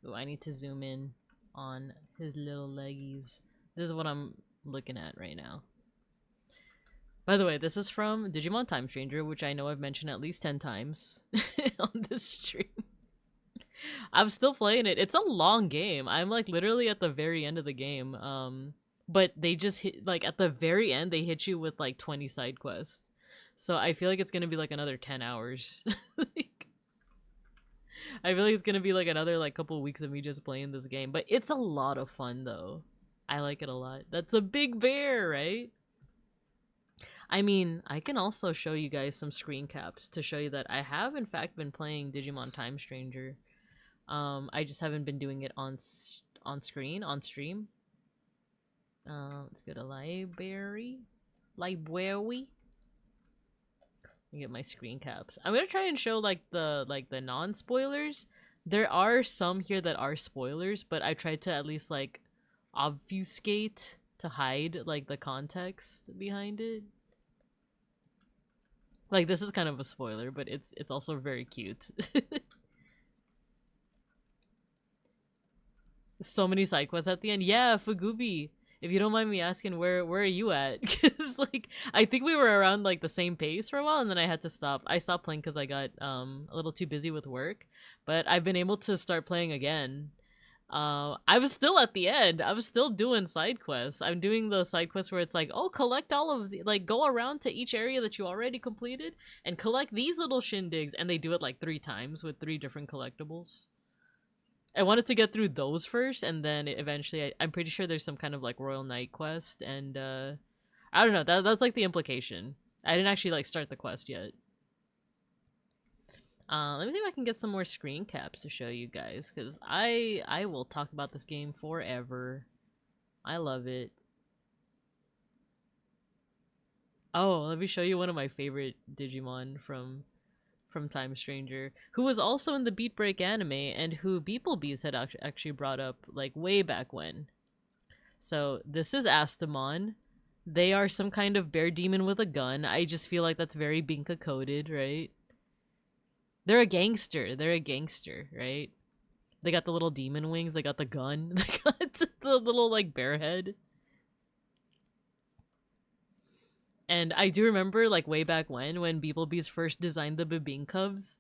Oh, I need to zoom in on his little leggies. This is what I'm looking at right now. By the way, this is from Digimon Time Stranger, which I know I've mentioned at least 10 times on this stream. I'm still playing it. It's a long game. I'm like literally at the very end of the game. But they just hit, like at the very end, they hit you with like 20 side quests. So I feel like it's gonna be like another 10 hours. I feel like it's gonna be like another like couple weeks of me just playing this game. But it's a lot of fun though. I like it a lot. That's a big bear, right? I mean, I can also show you guys some screen caps to show you that I have in fact been playing Digimon Time Stranger. I just haven't been doing it on stream. Let's go to library. Let me get my screen caps. I'm gonna try and show like the non-spoilers. There are some here that are spoilers, but I tried to at least like obfuscate to hide like the context behind it. Like this is kind of a spoiler, but it's also very cute. So many side quests at the end. Yeah, Fugubi. If you don't mind me asking, where are you at? Because like I think we were around like the same pace for a while, and then I had to stop. I stopped playing because I got a little too busy with work. But I've been able to start playing again. I was still at the end. I was still doing side quests. I'm doing the side quests where it's like, oh, collect all of the, like, go around to each area that you already completed and collect these little shindigs, and they do it like 3 times with 3 different collectibles. I wanted to get through those first, and then eventually I'm pretty sure there's some kind of like Royal Knight quest, and I don't know, that's like the implication. I didn't actually like start the quest yet. Let me see if I can get some more screen caps to show you guys, because I will talk about this game forever. I love it. Oh, let me show you one of my favorite Digimon from Time Stranger, who was also in the Beat Break anime, and who beeplebees had actually brought up like way back when. So this is Astamon. They are some kind of bear demon with a gun. I just feel like that's very Binka coded, right? They're a gangster. They're a gangster, right? They got the little demon wings. They got the gun. They got the little like bear head. And I do remember like way back when beeplebees first designed the Bebing Cubs,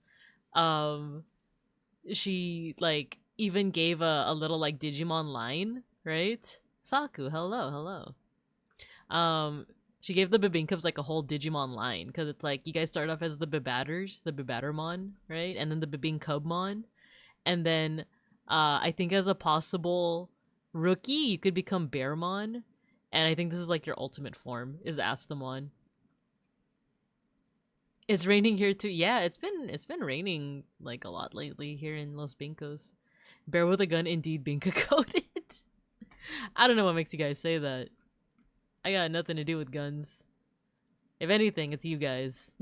she like even gave a little like Digimon line, right? Saku, hello. She gave the Bebing Cubs like a whole Digimon line, because it's like you guys start off as the Bebatters, the Bebattermon, right? And then the Bebing Cubmon. And then I think as a possible rookie, you could become Bearmon. And I think this is like your ultimate form, is Astamon. It's raining here too. Yeah, it's been raining like a lot lately here in Los Bincos. Bear with a gun, indeed Binka coded. I don't know what makes you guys say that. I got nothing to do with guns. If anything, it's you guys.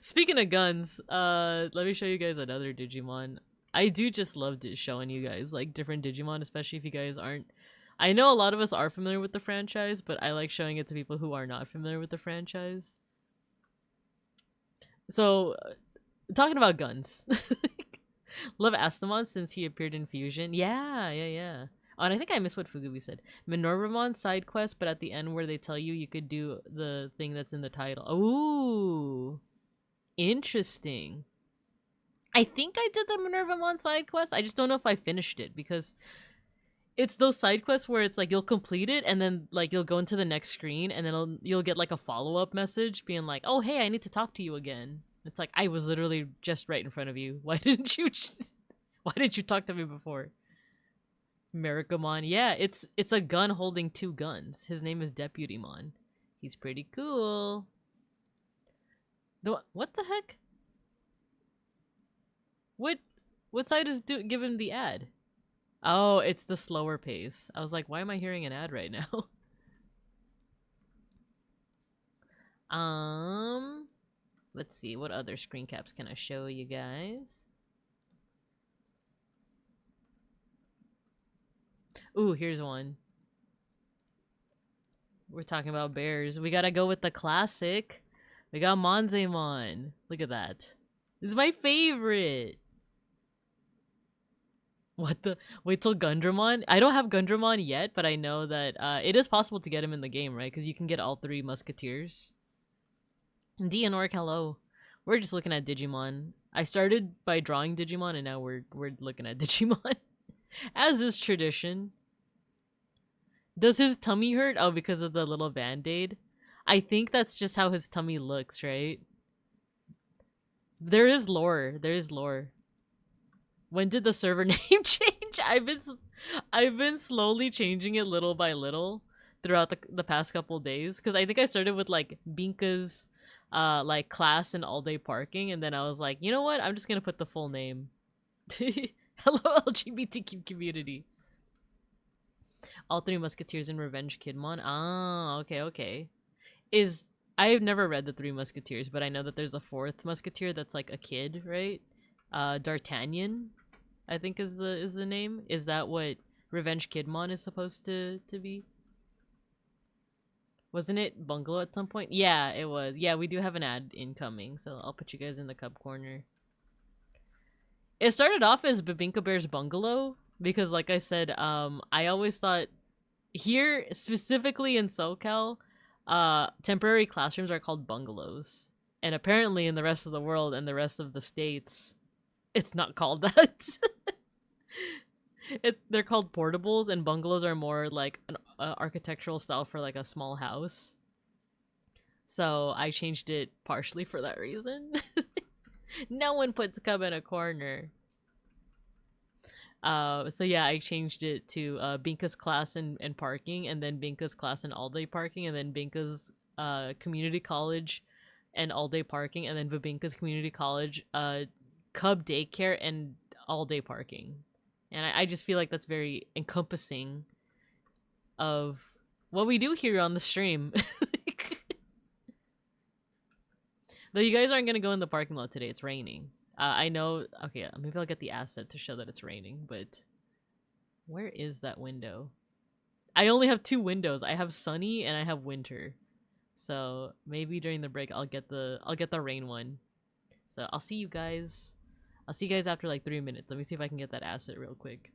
Speaking of guns, let me show you guys another Digimon. I do just love showing you guys like different Digimon, especially if you guys aren't. I know a lot of us are familiar with the franchise, but I like showing it to people who are not familiar with the franchise. So, talking about guns. Love Astamon since he appeared in Fusion. Yeah. Oh, and I think I missed what Fugubi said. Minervamon side quest, but at the end where they tell you you could do the thing that's in the title. Ooh. Interesting. I think I did the Minervamon side quest. I just don't know if I finished it because it's those side quests where it's like you'll complete it and then like you'll go into the next screen and then you'll get like a follow-up message being like, "Oh, hey, I need to talk to you again." It's like I was literally just right in front of you. Why didn't you talk to me before? Mericamon. Yeah, it's a gun holding two guns. His name is Deputymon. He's pretty cool. What the heck? What side is giving the ad? Oh, it's the slower pace. I was like, why am I hearing an ad right now? Let's see, what other screen caps can I show you guys? Ooh, here's one. We're talking about bears. We gotta go with the classic. We got Monzemon. Look at that. This is my favorite. What the? Wait till Gundramon? I don't have Gundramon yet, but I know that it is possible to get him in the game, right? Because you can get all three Musketeers. D and Orc, hello. We're just looking at Digimon. I started by drawing Digimon, and now we're looking at Digimon. As is tradition. Does his tummy hurt? Oh, because of the little band-aid? I think that's just how his tummy looks, right? There is lore. There is lore. When did the server name change? I've been slowly changing it little by little throughout the past couple days because I think I started with like Binka's like class and all day parking, and then I was like, you know what? I'm just gonna put the full name. Hello LGBTQ community. All three Musketeers and Revenge Kidmon. Ah, okay. I've never read the Three Musketeers, but I know that there's a fourth Musketeer that's like a kid, right? D'Artagnan, I think is the name. Is that what Revenge Kidmon is supposed to be? Wasn't it Bungalow at some point? Yeah, it was. Yeah, we do have an ad incoming, so I'll put you guys in the cub corner. It started off as Babinka Bear's Bungalow because, like I said, I always thought here, specifically in SoCal, temporary classrooms are called bungalows. And apparently in the rest of the world and the rest of the states, it's not called that. They're called portables, and bungalows are more like an architectural style for like a small house. So I changed it partially for that reason. No one puts cub in a corner. So yeah, I changed it to Binka's class and parking, and then Binka's class and all day parking, and then Binka's community college and all day parking, and then Babinka's community college cub daycare and all day parking. And I just feel like that's very encompassing of what we do here on the stream. Though you guys aren't gonna go in the parking lot today, it's raining. I know, okay, maybe I'll get the asset to show that it's raining, but where is that window? I only have two windows. I have sunny and I have winter. So maybe during the break I'll get the rain one. So I'll see you guys. I'll see you guys after like 3 minutes. Let me see if I can get that asset real quick.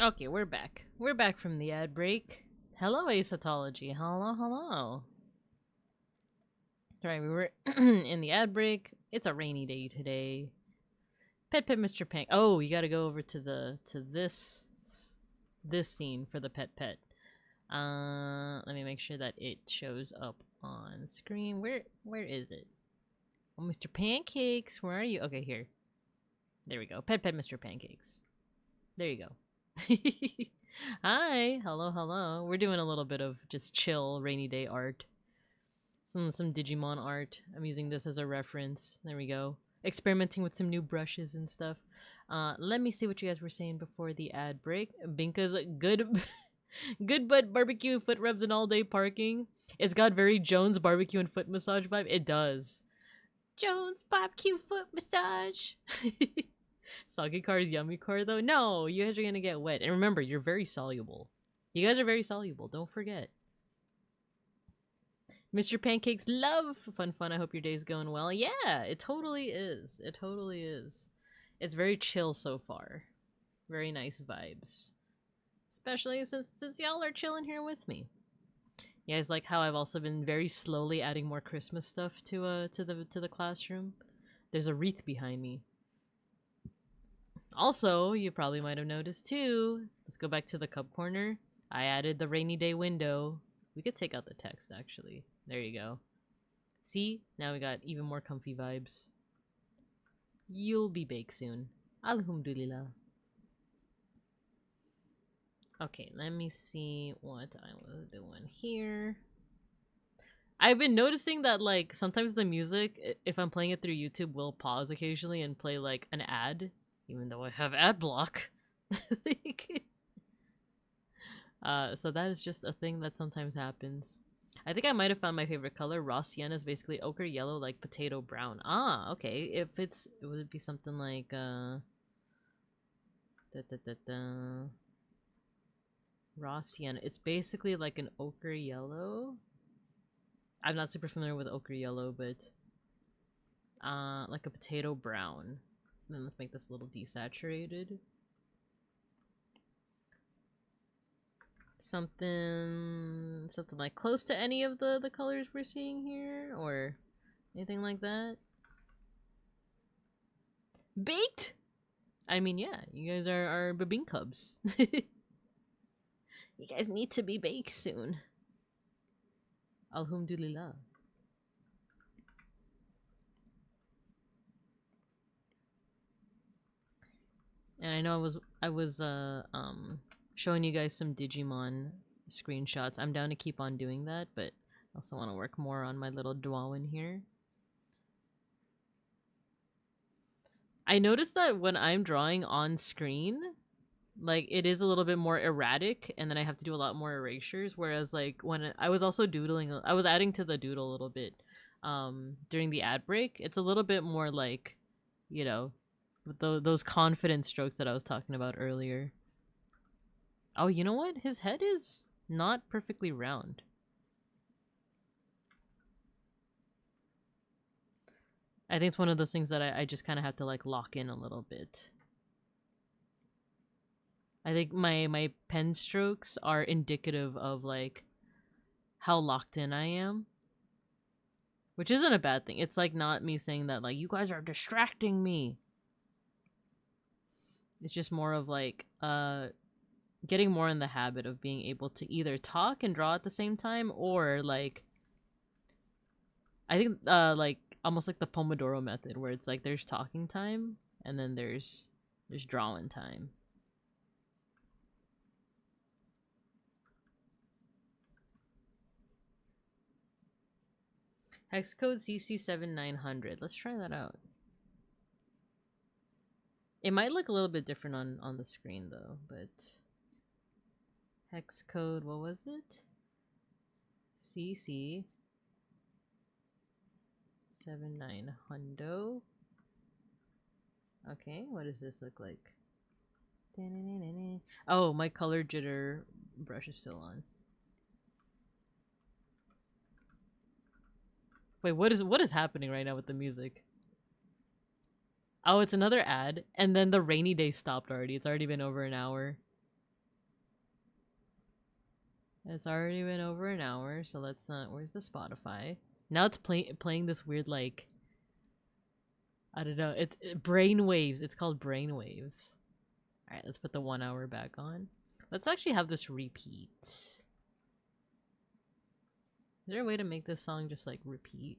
Okay, we're back. We're back from the ad break. Hello, Asatology. Hello, hello. Alright, we were in the ad break. It's a rainy day today. Pet Mr. Pank. Oh, you gotta go over to this scene for the pet. Let me make sure that it shows up on screen. Where is it? Oh, Mr. Pancakes, where are you? Okay, here. There we go. Pet Mr. Pancakes. There you go. Hi, hello. We're doing a little bit of just chill rainy day art. Some Digimon art. I'm using this as a reference. There we go. Experimenting with some new brushes and stuff. Let me see what you guys were saying before the ad break. Binka's good good butt barbecue, foot rubs, and all day parking. It's got very Jones barbecue and foot massage vibe. It does. Jones barbecue foot massage. Soggy car is yummy car though. No, you guys are gonna get wet. And remember, you're very soluble. You guys are very soluble. Don't forget. Mr. Pancakes, love fun. I hope your day's going well. Yeah, it totally is. It totally is. It's very chill so far. Very nice vibes. Especially since y'all are chilling here with me. You guys like how I've also been very slowly adding more Christmas stuff to the classroom? There's a wreath behind me. Also, you probably might have noticed too. Let's go back to the cup corner. I added the rainy day window. We could take out the text actually. There you go. See? Now we got even more comfy vibes. You'll be baked soon. Alhamdulillah. Okay, let me see what I was doing here. I've been noticing that, like, sometimes the music, if I'm playing it through YouTube, will pause occasionally and play, like, an ad. Even though I have ad block. So that is just a thing that sometimes happens. I think I might have found my favorite color. Raw sienna is basically ochre yellow, like potato brown. Ah, okay. If it would be something like raw sienna. It's basically like an ochre yellow. I'm not super familiar with ochre yellow, but like a potato brown. And then let's make this a little desaturated. Something like close to any of the colors we're seeing here, or anything like that. Baked? I mean, yeah, you guys are bean cubs. You guys need to be baked soon. Alhamdulillah. And I know I was showing you guys some Digimon screenshots. I'm down to keep on doing that, but I also want to work more on my little drawing here. I noticed that when I'm drawing on screen, like, it is a little bit more erratic, and then I have to do a lot more erasures, whereas, like, when I was also doodling, I was adding to the doodle a little bit during the ad break. It's a little bit more, like, you know, with those confident strokes that I was talking about earlier. Oh, you know what? His head is not perfectly round. I think it's one of those things that I just kind of have to, like, lock in a little bit. I think my pen strokes are indicative of, like, how locked in I am. Which isn't a bad thing. It's, like, not me saying that, like, you guys are distracting me. It's just more of, like, getting more in the habit of being able to either talk and draw at the same time, or, like, I think, like, almost like the Pomodoro method, where it's like there's talking time, and then there's drawing time. Hex code CC7900. Let's try that out. It might look a little bit different on the screen though, but hex code, what was it? CC 7900. Okay, what does this look like? Oh, my color jitter brush is still on. Wait, what is happening right now with the music? Oh, it's another ad, and then the rainy day stopped already. It's already been over an hour. It's already been over an hour, so let's where's the Spotify? Now it's playing this weird, like, I don't know, it's brain waves. It's called brain waves. Alright, let's put the 1 hour back on. Let's actually have this repeat. Is there a way to make this song just like repeat?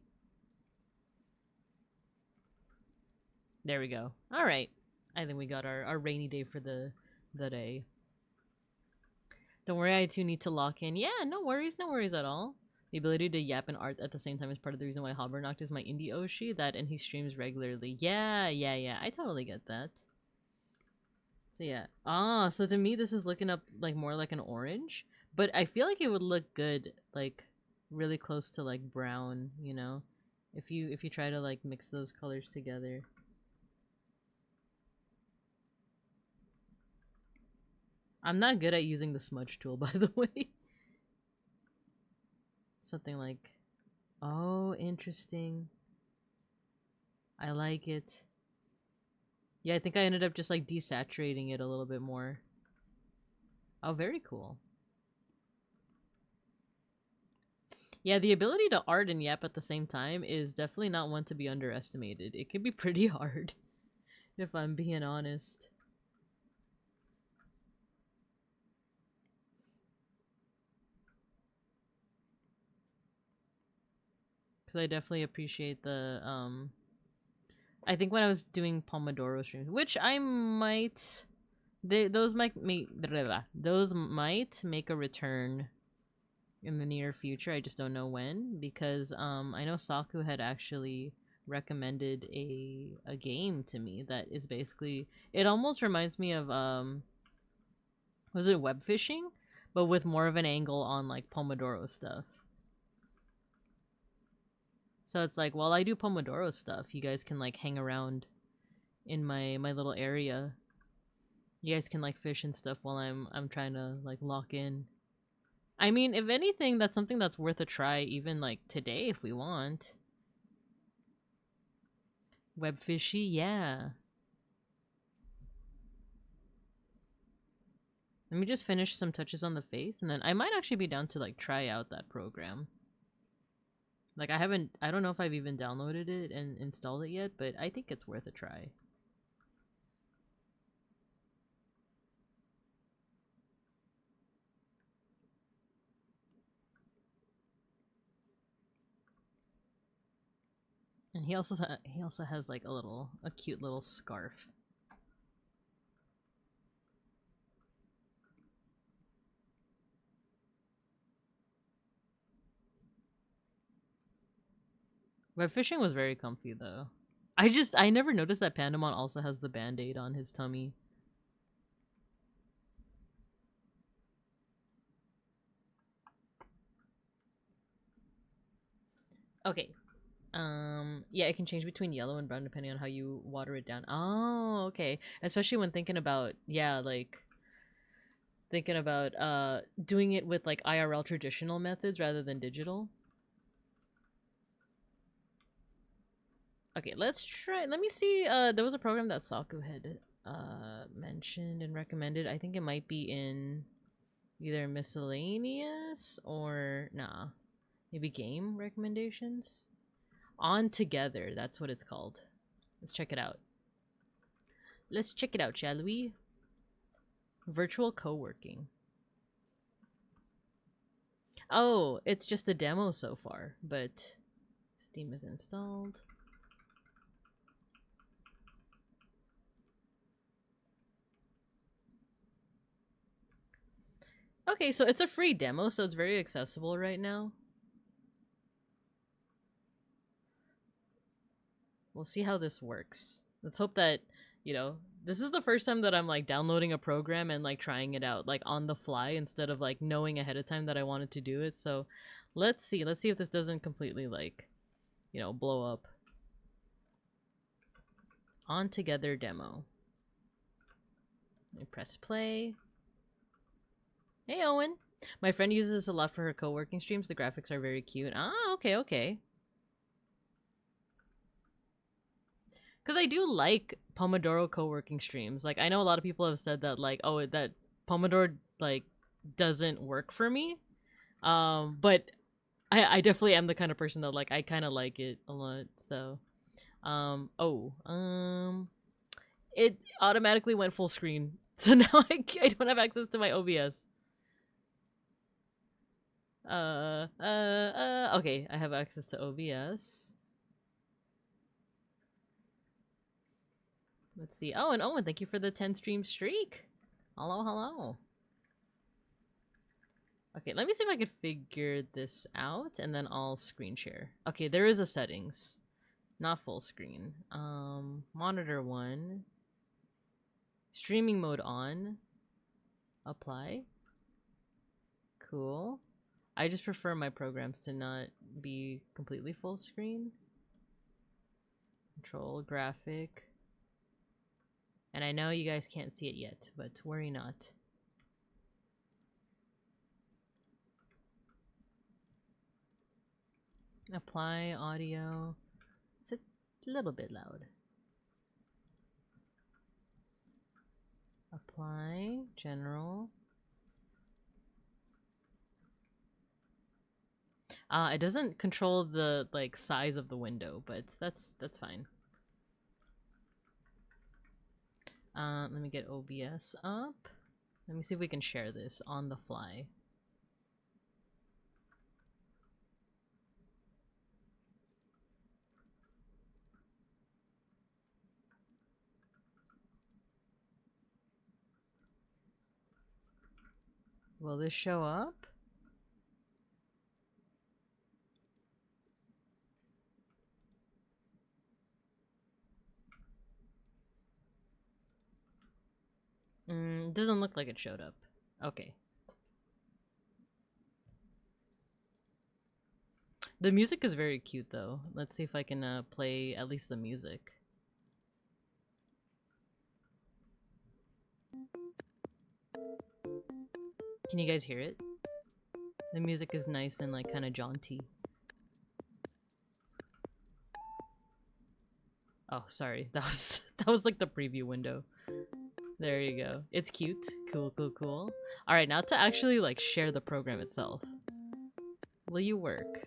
There we go. Alright. I think we got our rainy day for the day. Don't worry, I too need to lock in. Yeah, no worries at all. The ability to yap and art at the same time is part of the reason why Hobbernocked is my indie Oshi. That and he streams regularly. Yeah. I totally get that. So yeah. Ah, so to me this is looking up like more like an orange. But I feel like it would look good, like really close to like brown, you know? If you try to like mix those colors together. I'm not good at using the smudge tool, by the way. Something like, oh, interesting. I like it. Yeah, I think I ended up just like desaturating it a little bit more. Oh, very cool. Yeah, the ability to art and yap at the same time is definitely not one to be underestimated. It can be pretty hard, if I'm being honest. Because I definitely appreciate the, I think when I was doing Pomodoro streams, which I might... those might make a return in the near future. I just don't know when, because I know Saku had actually recommended a game to me that is basically, it almost reminds me of was it web fishing, but with more of an angle on like Pomodoro stuff. So it's like, while I do Pomodoro stuff, you guys can like hang around in my little area. You guys can like fish and stuff while I'm trying to like lock in. I mean, if anything, that's something that's worth a try, even like today if we want. Web fishy, yeah. Let me just finish some touches on the face, and then I might actually be down to like try out that program. Like I don't know if I've even downloaded it and installed it yet, but I think it's worth a try. And he also has like a cute little scarf. Web fishing was very comfy though. I never noticed that Pandamon also has the band-aid on his tummy. Okay. Yeah, it can change between yellow and brown depending on how you water it down. Oh, okay. Especially when thinking about, yeah, like thinking about doing it with like IRL traditional methods rather than digital. Okay, let's try. Let me see. There was a program that Saku had mentioned and recommended. I think it might be in either miscellaneous or nah, maybe game recommendations. On Together, that's what it's called. Let's check it out. Let's check it out, shall we? Virtual co-working. Oh, it's just a demo so far, but Steam is installed. Okay, so it's a free demo, so it's very accessible right now. We'll see how this works. Let's hope that, you know, this is the first time that I'm like downloading a program and like trying it out like on the fly instead of like knowing ahead of time that I wanted to do it. So let's see if this doesn't completely like, you know, blow up. On Together demo. Let me press play. Hey Owen. My friend uses this a lot for her co-working streams. The graphics are very cute. Ah, okay. Because I do like Pomodoro co-working streams. Like, I know a lot of people have said that, like, oh, that Pomodoro, like, doesn't work for me. But I definitely am the kind of person that like I kind of like it a lot. So, it automatically went full screen, so now I don't have access to my OBS. Okay, I have access to OBS. Let's see. Oh, and Owen, thank you for the 10 stream streak. Hello, hello. Okay, let me see if I can figure this out, and then I'll screen share. Okay, there is a settings. Not full screen. Monitor 1. Streaming mode on. Apply. Cool. I just prefer my programs to not be completely full screen. Control graphic. And I know you guys can't see it yet, but worry not. Apply audio. It's a little bit loud. Apply general. It doesn't control the like size of the window, but that's fine. Let me get OBS up. Let me see if we can share this on the fly. Will this show up? Doesn't look like it showed up. Okay. The music is very cute though. Let's see if I can play at least the music. Can you guys hear it? The music is nice and like kind of jaunty. Oh, sorry. That was like the preview window. There you go. It's cute. Cool, cool, cool. Alright, now to actually like share the program itself. Will you work?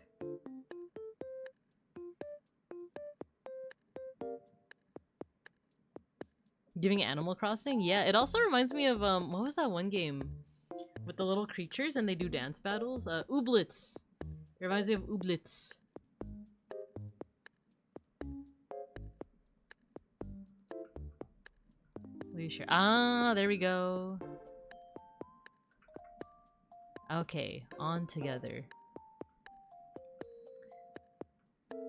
Giving Animal Crossing? Yeah, it also reminds me of what was that one game? With the little creatures and they do dance battles? Ooblets! It reminds me of Ooblets. Sure. Ah, there we go. Okay, on together.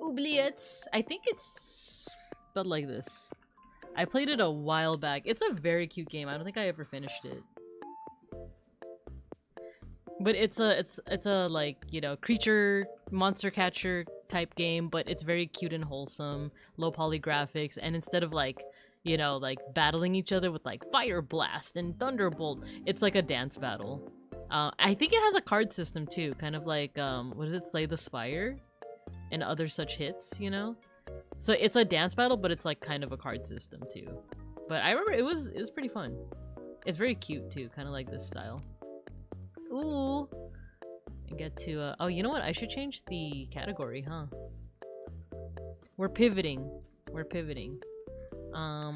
Oubliettes. I think it's spelled like this. I played it a while back. It's a very cute game. I don't think I ever finished it. But it's a like, you know, creature monster catcher type game, but it's very cute and wholesome, low poly graphics, and instead of like, you know, like battling each other with like Fire Blast and Thunderbolt, it's like a dance battle. I think it has a card system too, kind of like what is it, Slay the Spire and other such hits, you know? So it's a dance battle, but it's like kind of a card system too. But I remember it was pretty fun. It's very cute too, kind of like this style. Ooh. And get to oh, you know what? I should change the category, huh? We're pivoting. We're pivoting.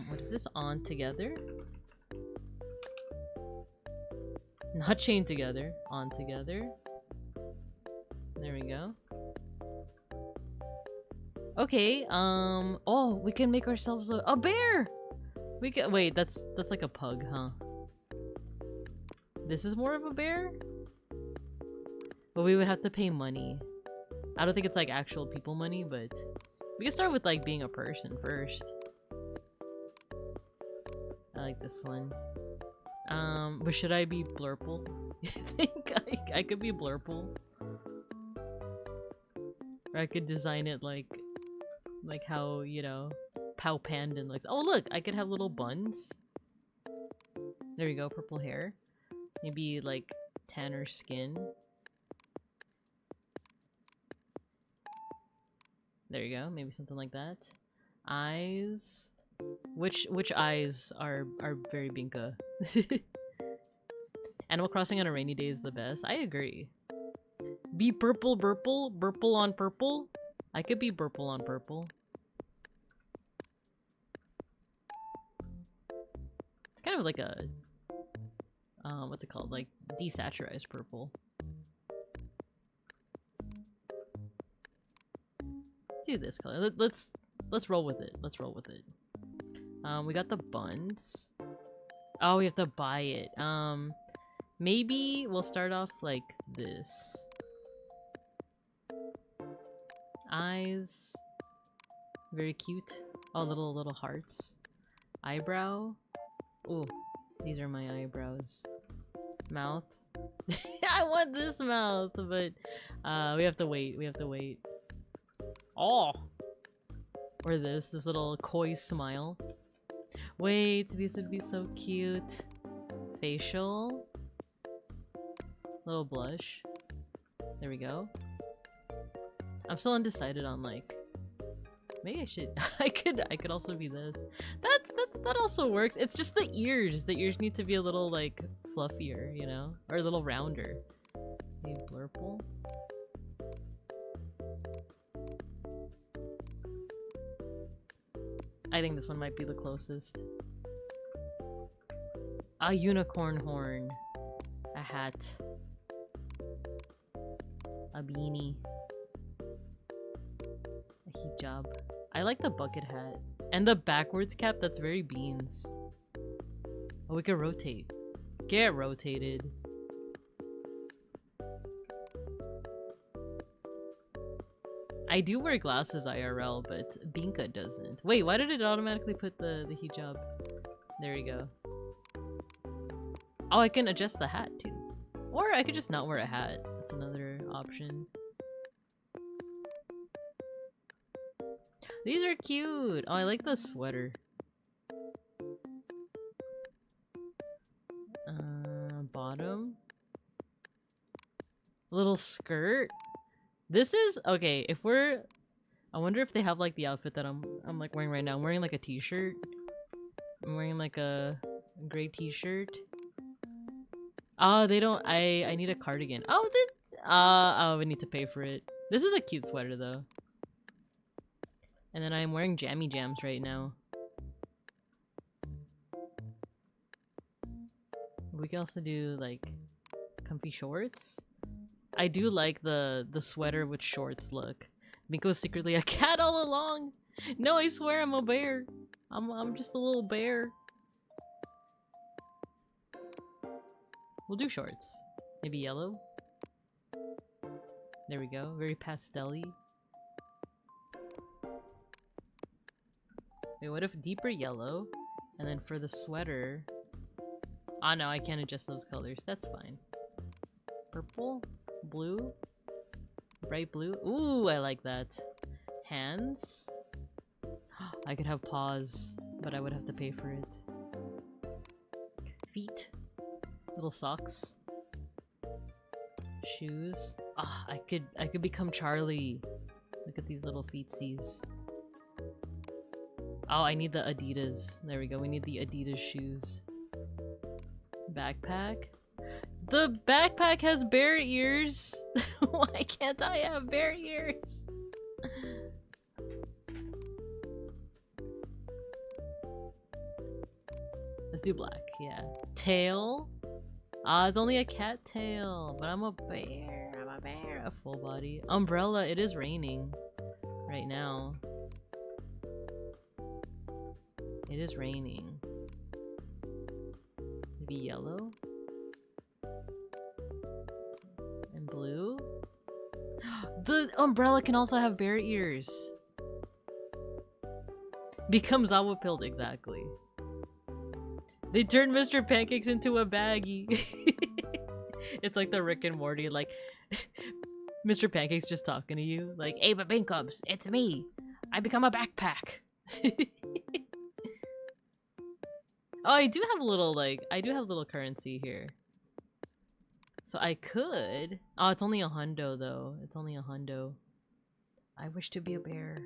What is this? On together? Not chained together. On together. There we go. Okay, oh, we can make ourselves a bear! We can- wait, that's like a pug, huh? This is more of a bear? But we would have to pay money. I don't think it's like actual people money, but we can start with like being a person first. I like this one. But should I be Blurple? You think I could be Blurple? Or I could design it like how, you know, Pow Pandan looks. Oh look, I could have little buns. There we go, purple hair. Maybe like tanner skin. There you go, maybe something like that. Eyes. Which eyes are very binka? Animal Crossing on a rainy day is the best. I agree. Be purple burple? Burple on purple? I could be burple on purple. It's kind of like a... what's it called? Like, desaturized purple. Do this color. Let's roll with it. Let's roll with it. We got the buns. Oh, we have to buy it. Maybe we'll start off like this. Eyes. Very cute. Oh, little hearts. Eyebrow. Ooh, these are my eyebrows. Mouth. I want this mouth, but we have to wait. We have to wait. Oh! Or this little coy smile. Wait, these would be so cute. Facial. Little blush. There we go. I'm still undecided on like... Maybe I should... I could also be this. That also works. It's just the ears. The ears need to be a little like fluffier, you know? Or a little rounder. Maybe blurple. I think this one might be the closest. A unicorn horn. A hat. A beanie. A hijab. I like the bucket hat. And the backwards cap, that's very beans. Oh, we could rotate. Get rotated. I do wear glasses IRL, but Binka doesn't. Wait, why did it automatically put the hijab? There you go. Oh, I can adjust the hat too. Or I could just not wear a hat. That's another option. These are cute! Oh, I like the sweater. Bottom. Little skirt. This is okay. If we're, I wonder if they have like the outfit that I'm like wearing right now. I'm wearing like a t-shirt. I'm wearing like a gray t-shirt. Oh, they don't. I need a cardigan. Oh, oh, we need to pay for it. This is a cute sweater though. And then I'm wearing jammy jams right now. We can also do like comfy shorts. I do like the sweater with shorts look. Miko's secretly a cat all along. No, I swear I'm a bear. I'm just a little bear. We'll do shorts. Maybe yellow. There we go. Very pastel-y. Wait, what if deeper yellow? And then for the sweater... Oh no, I can't adjust those colors. That's fine. Purple? Blue? Bright blue? Ooh, I like that. Hands? I could have paws, but I would have to pay for it. Feet? Little socks? Shoes? Ah, I could become Charlie. Look at these little feetsies. Oh, I need the Adidas. There we go. We need the Adidas shoes. Backpack? The backpack has bear ears! Why can't I have bear ears? Let's do black, yeah. Tail? Ah, it's only a cat tail, but I'm a bear. I'm a bear. A full body. Umbrella, it is raining right now. It is raining. Maybe yellow? And blue? The umbrella can also have bear ears. Becomes Zawa pilled, exactly. They turned Mr. Pancakes into a baggie. It's like the Rick and Morty, like Mr. Pancakes just talking to you, like, "Hey, Babin Cubs, it's me. I become a backpack." Oh, I do have a little, like, I do have a little currency here. So I could... Oh, it's only a hundo, though. It's only a hundo. I wish to be a bear.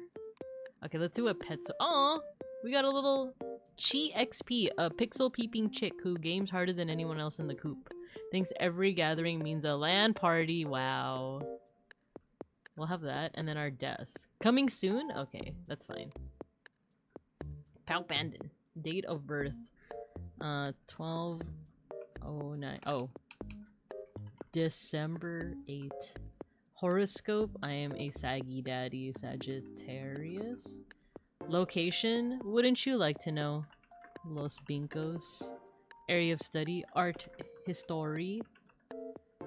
Okay, let's do a pet so... Aw! We got a little... Chi XP, a pixel peeping chick who games harder than anyone else in the coop. Thinks every gathering means a LAN party. Wow. We'll have that, and then our desk. Coming soon? Okay, that's fine. Pow Bandon. Date of birth. 1209. Oh. December 8. Horoscope. I am a saggy daddy Sagittarius. Location. Wouldn't you like to know? Los Bincos. Area of study. Art history.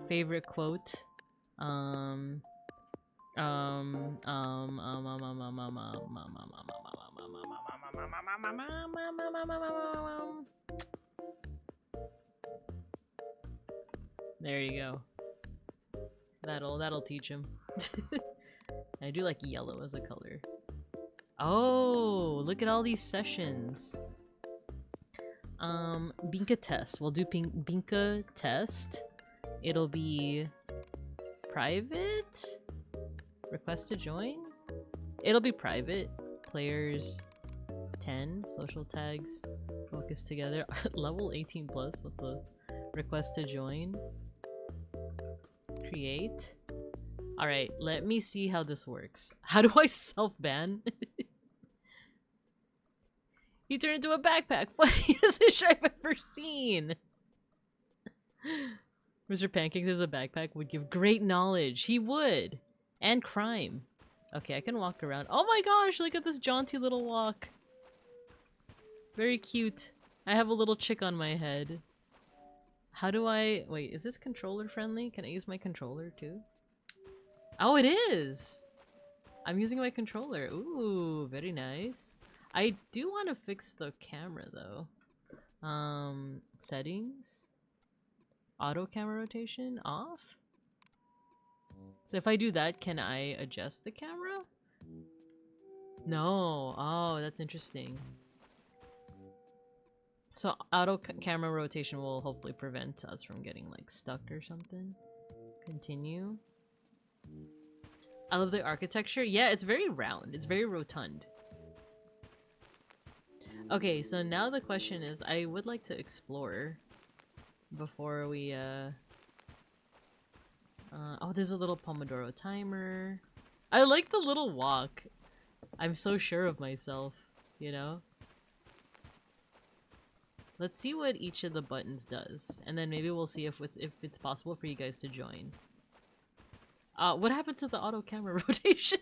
Favorite quote. There you go. That'll teach him. I do like yellow as a color. Oh, look at all these sessions. Binka test. We'll do Binka test. It'll be private? Request to join? It'll be private. Players 10. Social tags. Focus together. Level 18 plus with the request to join. Create. Alright, let me see how this works. How do I self-ban? He turned into a backpack. Funniest fish I've ever seen. Mr. Pancakes as a backpack would give great knowledge. He would. And crime. Okay, I can walk around. Oh my gosh, look at this jaunty little walk. Very cute. I have a little chick on my head. How do I... Wait, is this controller friendly? Can I use my controller too? Oh, it is! I'm using my controller. Ooh, very nice. I do want to fix the camera though. Settings. Auto camera rotation off. So if I do that, can I adjust the camera? No. Oh, that's interesting. So auto camera rotation will hopefully prevent us from getting like stuck or something. Continue. I love the architecture. Yeah, it's very round. It's very rotund. Okay, so now the question is, I would like to explore before we oh, there's a little Pomodoro timer. I like the little walk. I'm so sure of myself, you know? Let's see what each of the buttons does, and then maybe we'll see if it's possible for you guys to join. What happened to the auto camera rotation?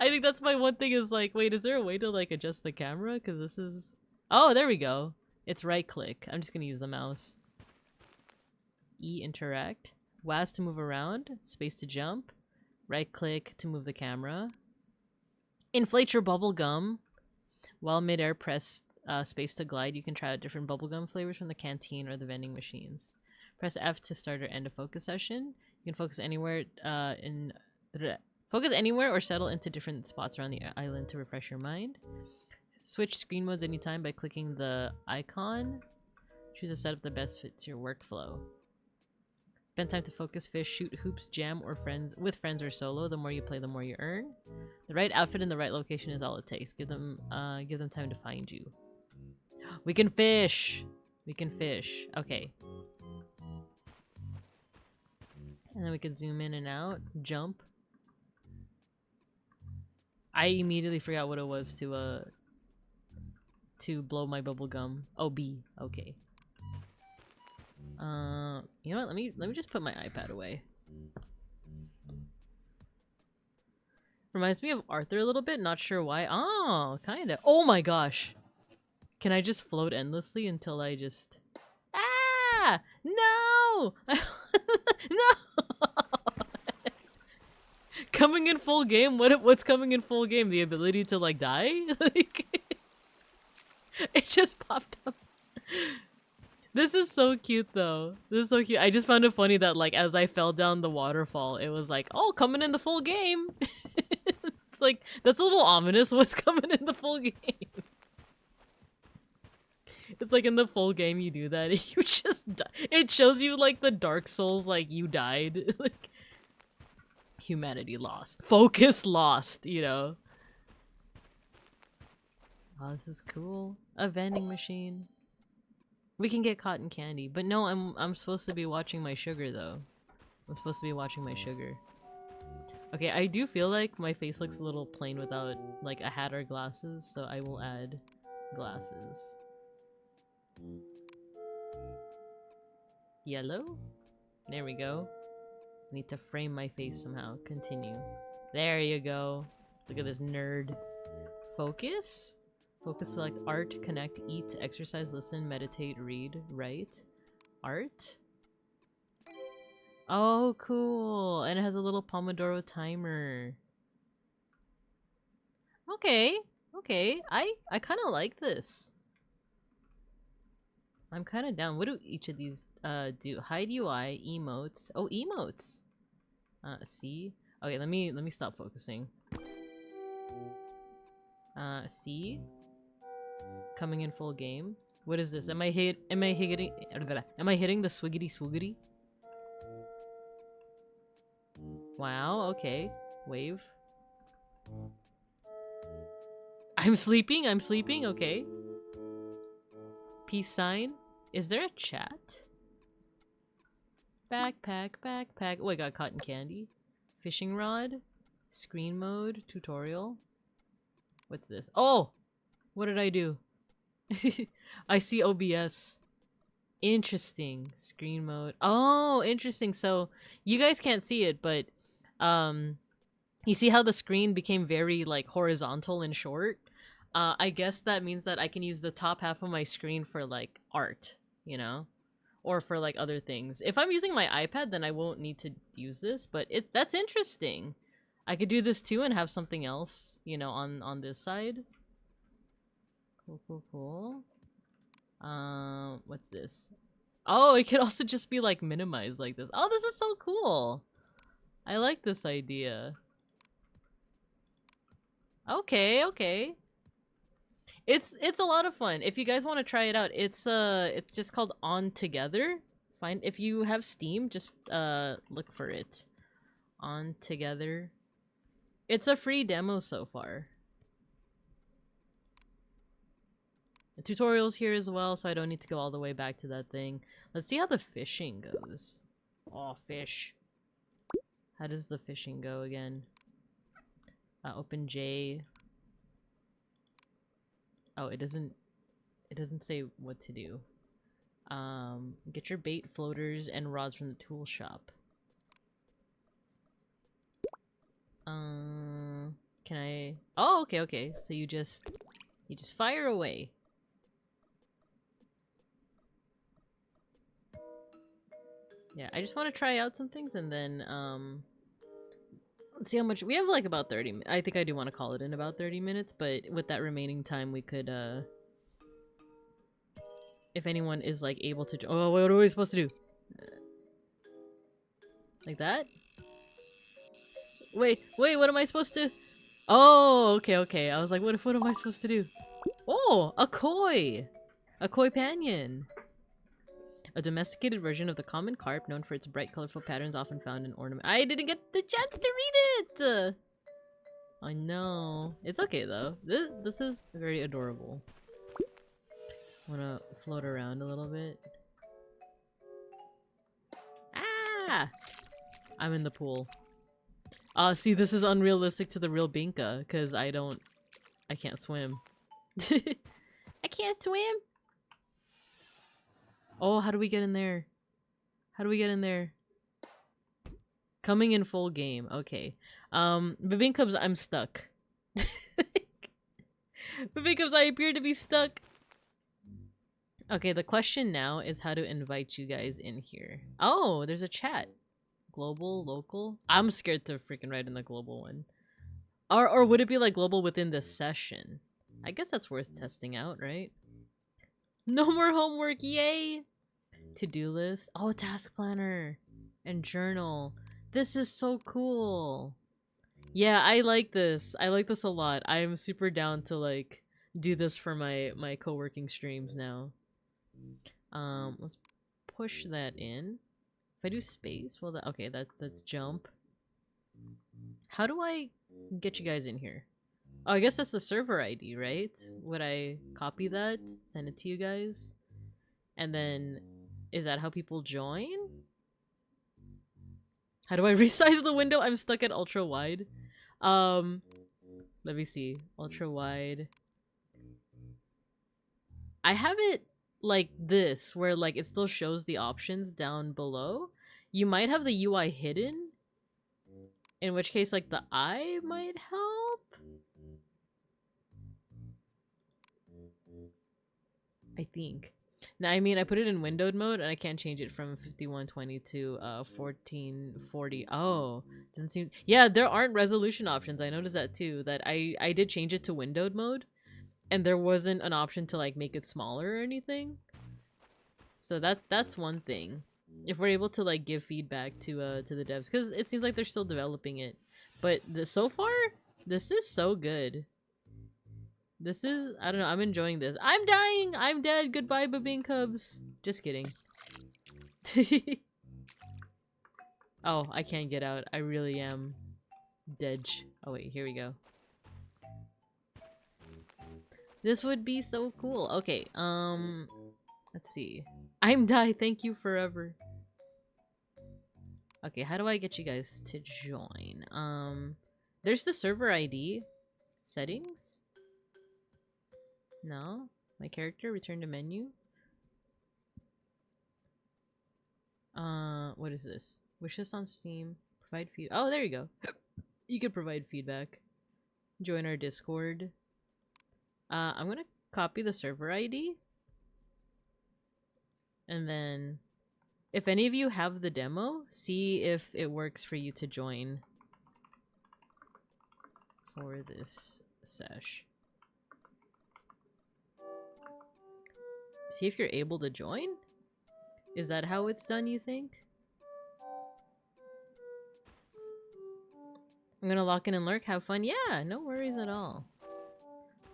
I think that's my one thing is like, wait, is there a way to like adjust the camera? Because this is... Oh, there we go. It's right click. I'm just gonna use the mouse. E interact. WAS to move around. Space to jump. Right click to move the camera. Inflate your bubble gum. While midair, press space to glide. You can try out different bubblegum flavors from the canteen or the vending machines. Press F to start or end a focus session. You can focus anywhere focus anywhere or settle into different spots around the island to refresh your mind. Switch screen modes anytime by clicking the icon. Choose a setup that best fits your workflow. Spend time to focus, fish, shoot hoops, jam, or with friends or solo. The more you play, the more you earn. The right outfit in the right location is all it takes. Give them time to find you. We can fish! We can fish. Okay. And then we can zoom in and out. Jump. I immediately forgot what it was to blow my bubble gum. Oh, B. Okay. You know what? Let me just put my iPad away. Reminds me of Arthur a little bit. Not sure why. Oh, kinda. Oh my gosh. Can I just float endlessly until I just... Ah! No! No! Coming in full game? What's coming in full game? The ability to like die? Like, it just popped up. This is so cute though. This is so cute. I just found it funny that like as I fell down the waterfall, it was like, oh, coming in the full game. It's like, that's a little ominous. What's coming in the full game? It's like in the full game you do that, you just die. It shows you like the Dark Souls, like you died. Like, humanity lost. Focus lost, you know? Oh, this is cool. A vending machine. We can get cotton candy. But no, I'm supposed to be watching my sugar though. I'm supposed to be watching my sugar. Okay, I do feel like my face looks a little plain without like a hat or glasses, so I will add glasses. Yellow? There we go. I need to frame my face somehow. Continue. There you go. Look at this nerd. Focus? Focus, select art, connect, eat, exercise, listen, meditate, read, write. Art? Oh, cool. And it has a little Pomodoro timer. Okay. Okay. I kind of like this. I'm kind of down. What do each of these do? Hide UI, emotes. Oh, emotes. See? Okay, let me stop focusing. See? Coming in full game. What is this? Am I hitting the swiggity swoogity? Wow, okay. Wave. I'm sleeping, okay. Peace sign. Is there a chat? Backpack, backpack. Oh, I got cotton candy. Fishing rod. Screen mode. Tutorial. What's this? Oh! What did I do? I see OBS. Interesting. Screen mode. Oh, interesting. So, you guys can't see it, but, you see how the screen became very, like, horizontal and short? I guess that means that I can use the top half of my screen for, like, art, you know? Or for, like, other things. If I'm using my iPad, then I won't need to use this, but that's interesting. I could do this too and have something else, you know, on this side. Cool, cool, cool. What's this? Oh, it could also just be, like, minimized like this. Oh, this is so cool! I like this idea. Okay, okay. It's a lot of fun. If you guys want to try it out, it's just called On Together. If you have Steam, just look for it. On Together. It's a free demo so far. The tutorial's here as well, so I don't need to go all the way back to that thing. Let's see how the fishing goes. Oh, fish. How does the fishing go again? Open J. Oh, it doesn't say what to do. Get your bait, floaters, and rods from the tool shop. Can I? Oh, okay, okay. So you just fire away. Yeah, I just want to try out some things and then let's see how much we have. Like about 30. I think I do want to call it in about 30 minutes, but with that remaining time, we could if anyone is like able to. Oh, what are we supposed to do? Like that? Wait, what am I supposed to? Oh, okay, okay. I was like, what am I supposed to do? Oh, a koi panion. A domesticated version of the common carp, known for its bright, colorful patterns often found in ornament. I didn't get the chance to read it! I know. It's okay, though. This is very adorable. Wanna float around a little bit? Ah! I'm in the pool. See, this is unrealistic to the real Binka, because I can't swim. I can't swim! Oh, how do we get in there? How do we get in there? Coming in full game. Okay. Babinkubs, I'm stuck. Babinkubs, I appear to be stuck. Okay, the question now is how to invite you guys in here. Oh, there's a chat. Global, local? I'm scared to freaking write in the global one. Or would it be like global within this session? I guess that's worth testing out, right? No more homework, yay! To-do list. Oh, task planner. And journal. This is so cool. Yeah, I like this. I like this a lot. I am super down to like do this for my co-working streams now. Let's push that in. If I do space, well, okay, that's jump. How do I get you guys in here? Oh, I guess that's the server ID, right? Would I copy that, send it to you guys? And then, is that how people join? How do I resize the window? I'm stuck at ultra wide. Let me see. Ultra wide. I have it like this, where like it still shows the options down below. You might have the UI hidden, in which case like the eye might help. I think. Now, I mean, I put it in windowed mode, and I can't change it from 5120 to 1440. Oh, doesn't seem. Yeah, there aren't resolution options. I noticed that too. That I did change it to windowed mode, and there wasn't an option to like make it smaller or anything. So that's one thing. If we're able to like give feedback to the devs, because it seems like they're still developing it, but so far this is so good. This is, I don't know, I'm enjoying this. I'm dying! I'm dead! Goodbye, Babine Cubs! Just kidding. Oh, I can't get out. I really am dead. Oh wait, here we go. This would be so cool. Okay, let's see. I'm die, thank you forever. Okay, how do I get you guys to join? There's the server ID. Settings? No. My character, return to menu. What is this? Wish list on Steam. Provide feed. Oh, there you go. You can provide feedback. Join our Discord. I'm gonna copy the server ID. And then, if any of you have the demo, see if it works for you to join for this sesh. See if you're able to join? Is that how it's done, you think? I'm gonna lock in and lurk, have fun. Yeah, no worries at all.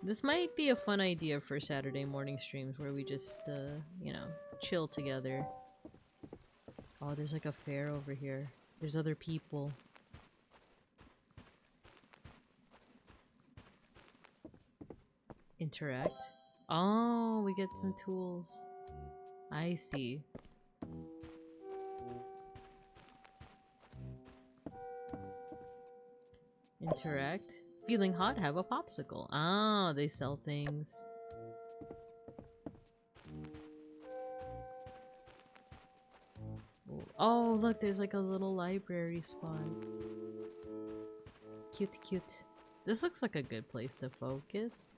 This might be a fun idea for Saturday morning streams where we just, you know, chill together. Oh, there's like a fair over here. There's other people. Interact. Oh, we get some tools. I see. Interact. Feeling hot? Have a popsicle. Ah, they sell things. Oh, look, there's like a little library spot. Cute, cute. This looks like a good place to focus.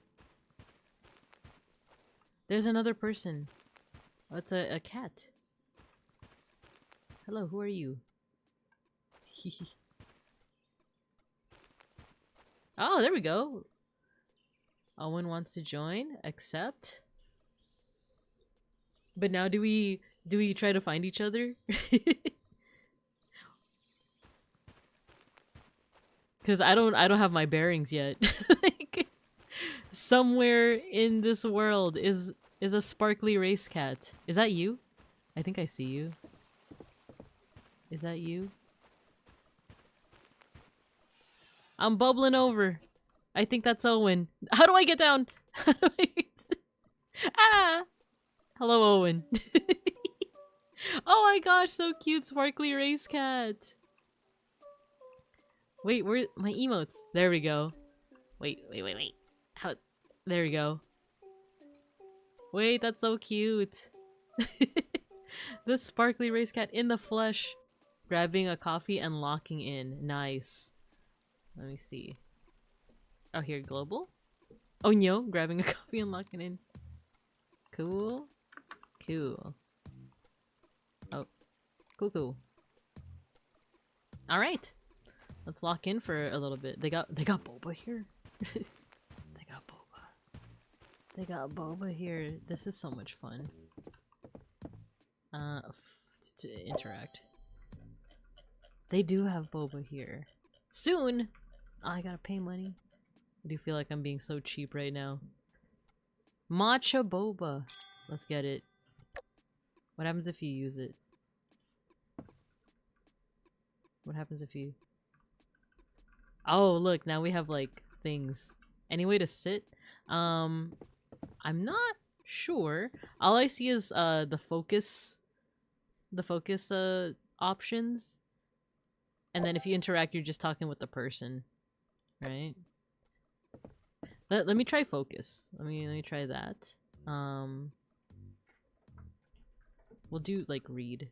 There's another person. Oh, it's a cat. Hello, who are you? Oh, there we go. Owen wants to join. Accept. But now do we try to find each other? Cause I don't have my bearings yet. Like, somewhere in this world is a sparkly race cat. Is that you? I think I see you. Is that you? I'm bubbling over. I think that's Owen. How do I get down? How do I Ah! Hello, Owen. Oh my gosh, so cute, sparkly race cat. Wait, where my emotes? There we go. Wait. How? There we go. Wait, that's so cute. The sparkly race cat in the flesh, grabbing a coffee and locking in. Nice. Let me see. Oh, here, global. Oh no, grabbing a coffee and locking in. Cool. Cool. Oh, cool. All right, let's lock in for a little bit. They got boba here. They got boba here. This is so much fun. To interact. They do have boba here. Soon. Oh, I gotta pay money. I do feel like I'm being so cheap right now. Matcha boba. Let's get it. What happens if you use it? What happens if you... Oh, look, now we have, like, things. Any way to sit? I'm not sure. All I see is, the focus options. And then if you interact, you're just talking with the person, right? Let me try focus. Let me try that. We'll do like read.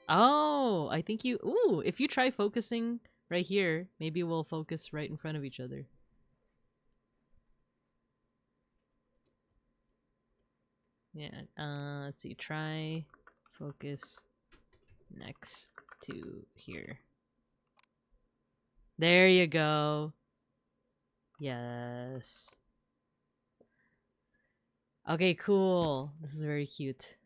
Oh, I think you. Ooh, if you try focusing right here, maybe we'll focus right in front of each other. Yeah. Let's see. Try focus next to here. There you go. Yes. Okay, cool. This is very cute.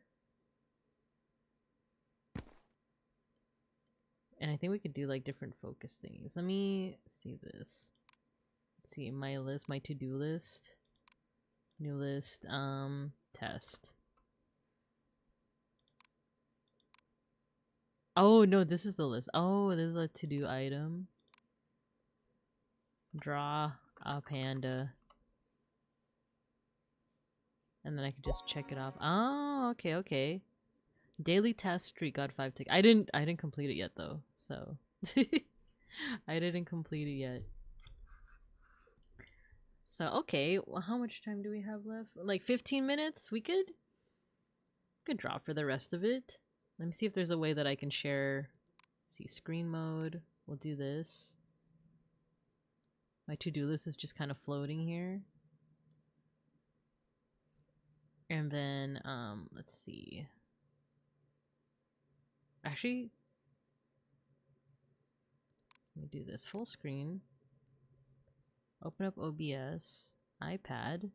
And I think we could do like different focus things. Let me see this. Let's see my list, my to-do list. New list, test. Oh no, this is the list. Oh, this is a to-do item. Draw a panda. And then I can just check it off. Oh, okay, okay. Daily task streak got 5 tick. I didn't complete it yet though, so I didn't complete it yet. So okay, well, how much time do we have left? Like 15 minutes? We could draw for the rest of it. Let me see if there's a way that I can share. Let's see, screen mode. We'll do this. My to-do list is just kind of floating here. And then let's see. Actually, let me do this full screen. Open up OBS, iPad.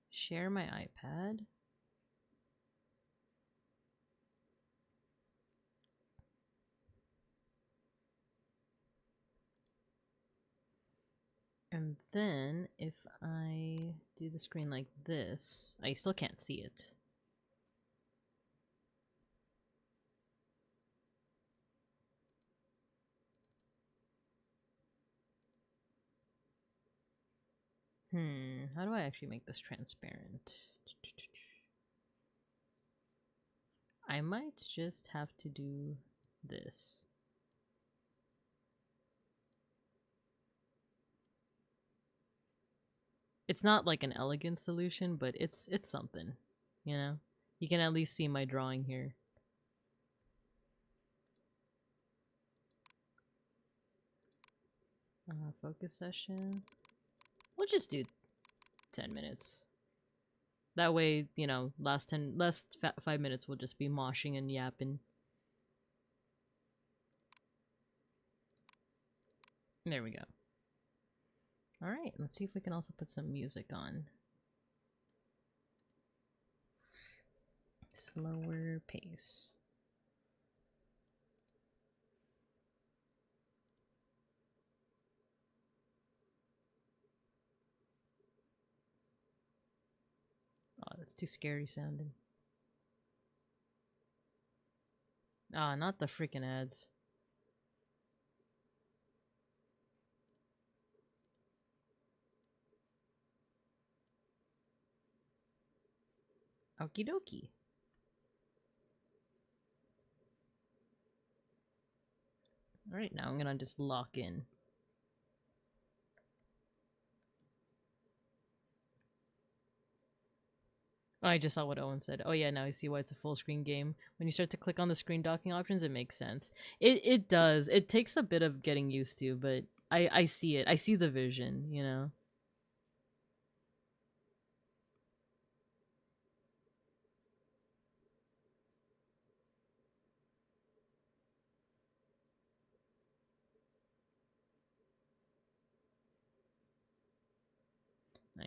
Share my iPad. And then if I do the screen like this, I still can't see it. How do I actually make this transparent? I might just have to do this. It's not like an elegant solution, but it's something, you know? You can at least see my drawing here. Focus session. We'll just do 10 minutes. That way, you know, last 5 minutes will just be moshing and yapping. There we go. Alright, let's see if we can also put some music on. Slower pace. Oh, that's too scary sounding. Ah, not the freaking ads. Okie dokie. Alright, now I'm gonna just lock in. Oh, I just saw what Owen said. Oh yeah, now I see why it's a full screen game. When you start to click on the screen docking options, it makes sense. It does. It takes a bit of getting used to, but I see it. I see the vision, you know?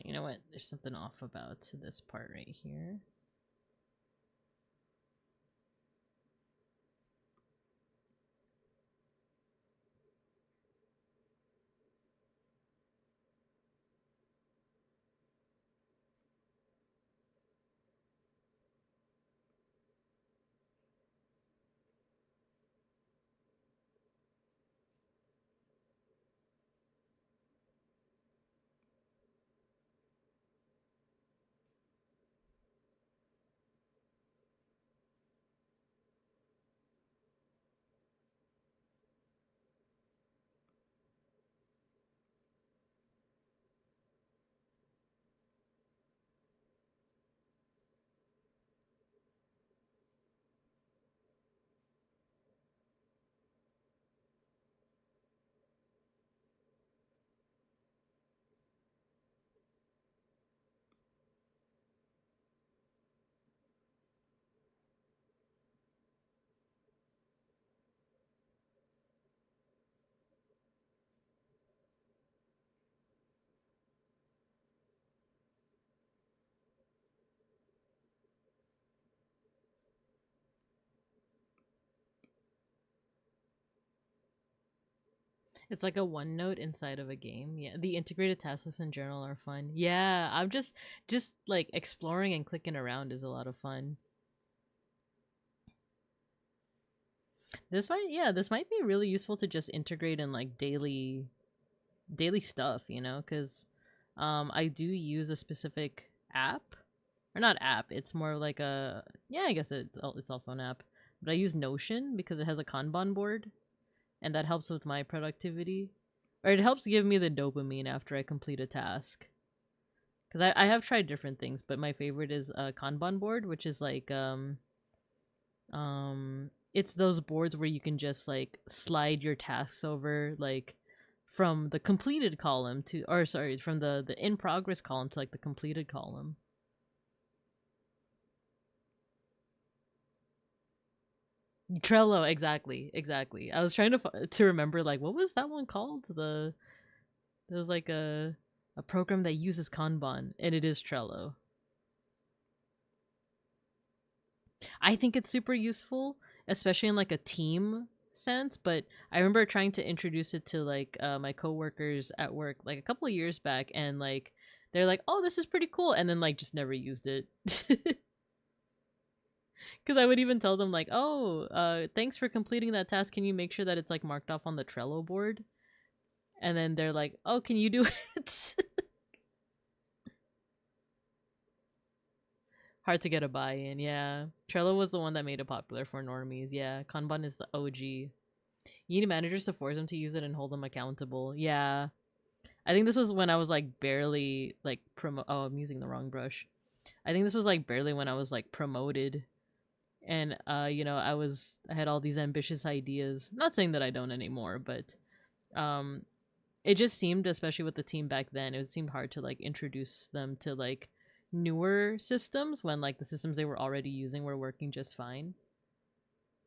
You know what? There's something off about this part right here. It's like a OneNote inside of a game. Yeah, the integrated task lists in journal are fun. Yeah, I'm just like exploring and clicking around is a lot of fun. This might be really useful to just integrate in like daily stuff, you know, because I do use a specific app, or not app, it's more like a, yeah, I guess it's also an app, but I use Notion because it has a Kanban board, and that helps with my productivity, or it helps give me the dopamine after I complete a task. Because I have tried different things, but my favorite is a Kanban board, which is like it's those boards where you can just like slide your tasks over, like from the completed column to, or sorry, from the in progress column to like the completed column. Trello, exactly. I was trying to remember, like, what was that one called? There was like a program that uses Kanban, and it is Trello. I think it's super useful, especially in like a team sense. But I remember trying to introduce it to like my coworkers at work like a couple of years back, and like they're like, "Oh, this is pretty cool," and then like just never used it. Because I would even tell them like, "Oh, thanks for completing that task. Can you make sure that it's like marked off on the Trello board?" And then they're like, "Oh, can you do it?" Hard to get a buy-in, yeah. Trello was the one that made it popular for normies, yeah. Kanban is the OG. You need managers to force them to use it and hold them accountable. Yeah. I think this was when I was like barely like oh, I'm using the wrong brush. I think this was like barely when I was like promoted, and you know, I had all these ambitious ideas. Not saying that I don't anymore, but um it just seemed, especially with the team back then, it seemed hard to like introduce them to like newer systems when like the systems they were already using were working just fine.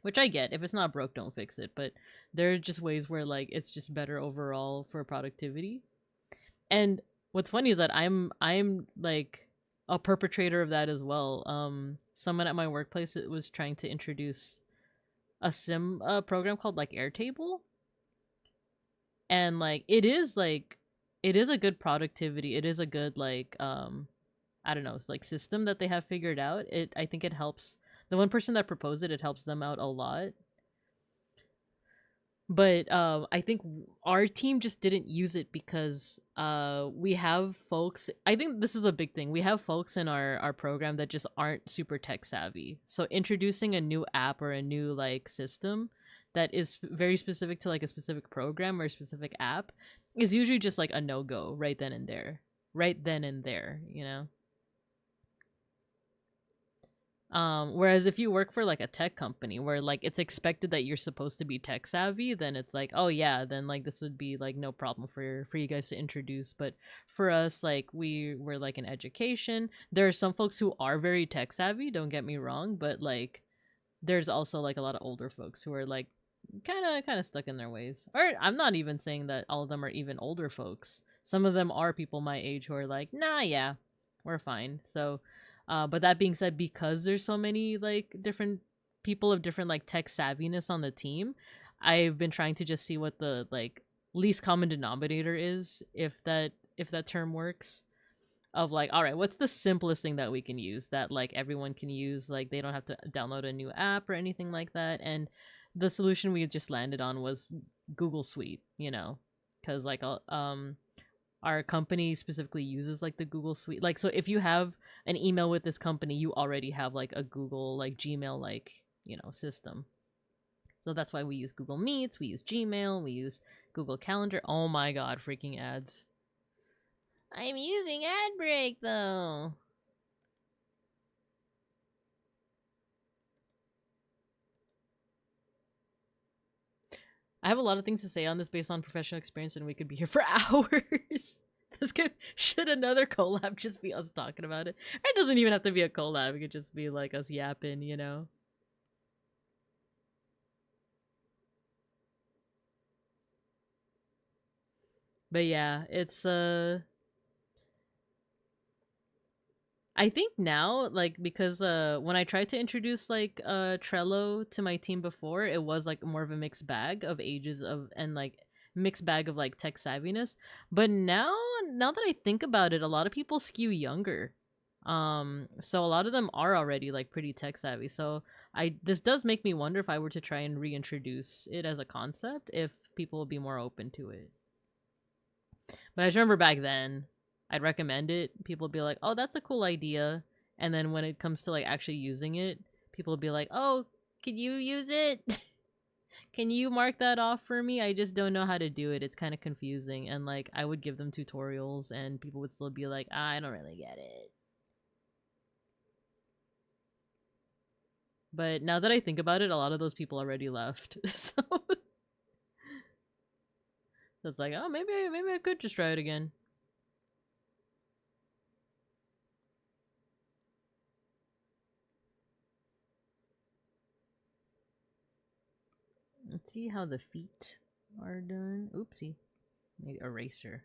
Which I get. If it's not broke, don't fix it. But there are just ways where like it's just better overall for productivity. And what's funny is that I'm like a perpetrator of that as well. Someone at my workplace was trying to introduce a sim program called like Airtable, and like it is a good productivity. It is a good like I don't know, it's like system that they have figured out. I think it helps the one person that proposed it, it helps them out a lot. But I think our team just didn't use it because we have folks, I think this is a big thing. We have folks in our program that just aren't super tech savvy. So introducing a new app or a new like system that is very specific to like a specific program or a specific app is usually just like a no-go right then and there. Right then and there, you know? Whereas if you work for like a tech company where like it's expected that you're supposed to be tech savvy, then it's like, oh yeah, then like this would be like no problem for you guys to introduce. But for us, like we're like in education. There are some folks who are very tech savvy, don't get me wrong, but like there's also like a lot of older folks who are like kind of stuck in their ways. Or I'm not even saying that all of them are even older folks. Some of them are people my age who are like, nah, yeah, we're fine. So but that being said, because there's so many like different people of different like tech savviness on the team, I've been trying to just see what the like least common denominator is, if that term works. Of like, all right, what's the simplest thing that we can use that like everyone can use? Like they don't have to download a new app or anything like that. And the solution we just landed on was Google Suite, you know, because like our company specifically uses like the Google Suite. Like, so if you have an email with this company, you already have like a Google, like Gmail, like, you know, system. So that's why we use Google Meets, we use Gmail, we use Google Calendar. Oh my god, freaking ads. I'm using ad break though. I have a lot of things to say on this based on professional experience, and we could be here for hours. Should another collab just be us talking about it? It doesn't even have to be a collab. It could just be like us yapping, you know? But yeah, it's I think now, like, because when I tried to introduce like Trello to my team before, it was like more of a mixed bag of ages of, and like mixed bag of like tech savviness. But now that I think about it, a lot of people skew younger. So a lot of them are already like pretty tech savvy. So this does make me wonder if I were to try and reintroduce it as a concept, if people would be more open to it. But I just remember back then, I'd recommend it. People would be like, "Oh, that's a cool idea," and then when it comes to like actually using it, people would be like, "Oh, can you use it? Can you mark that off for me? I just don't know how to do it. It's kind of confusing." And like, I would give them tutorials, and people would still be like, "I don't really get it." But now that I think about it, a lot of those people already left. So it's like, oh, maybe I could just try it again. Let's see how the feet are done. Oopsie. Maybe eraser.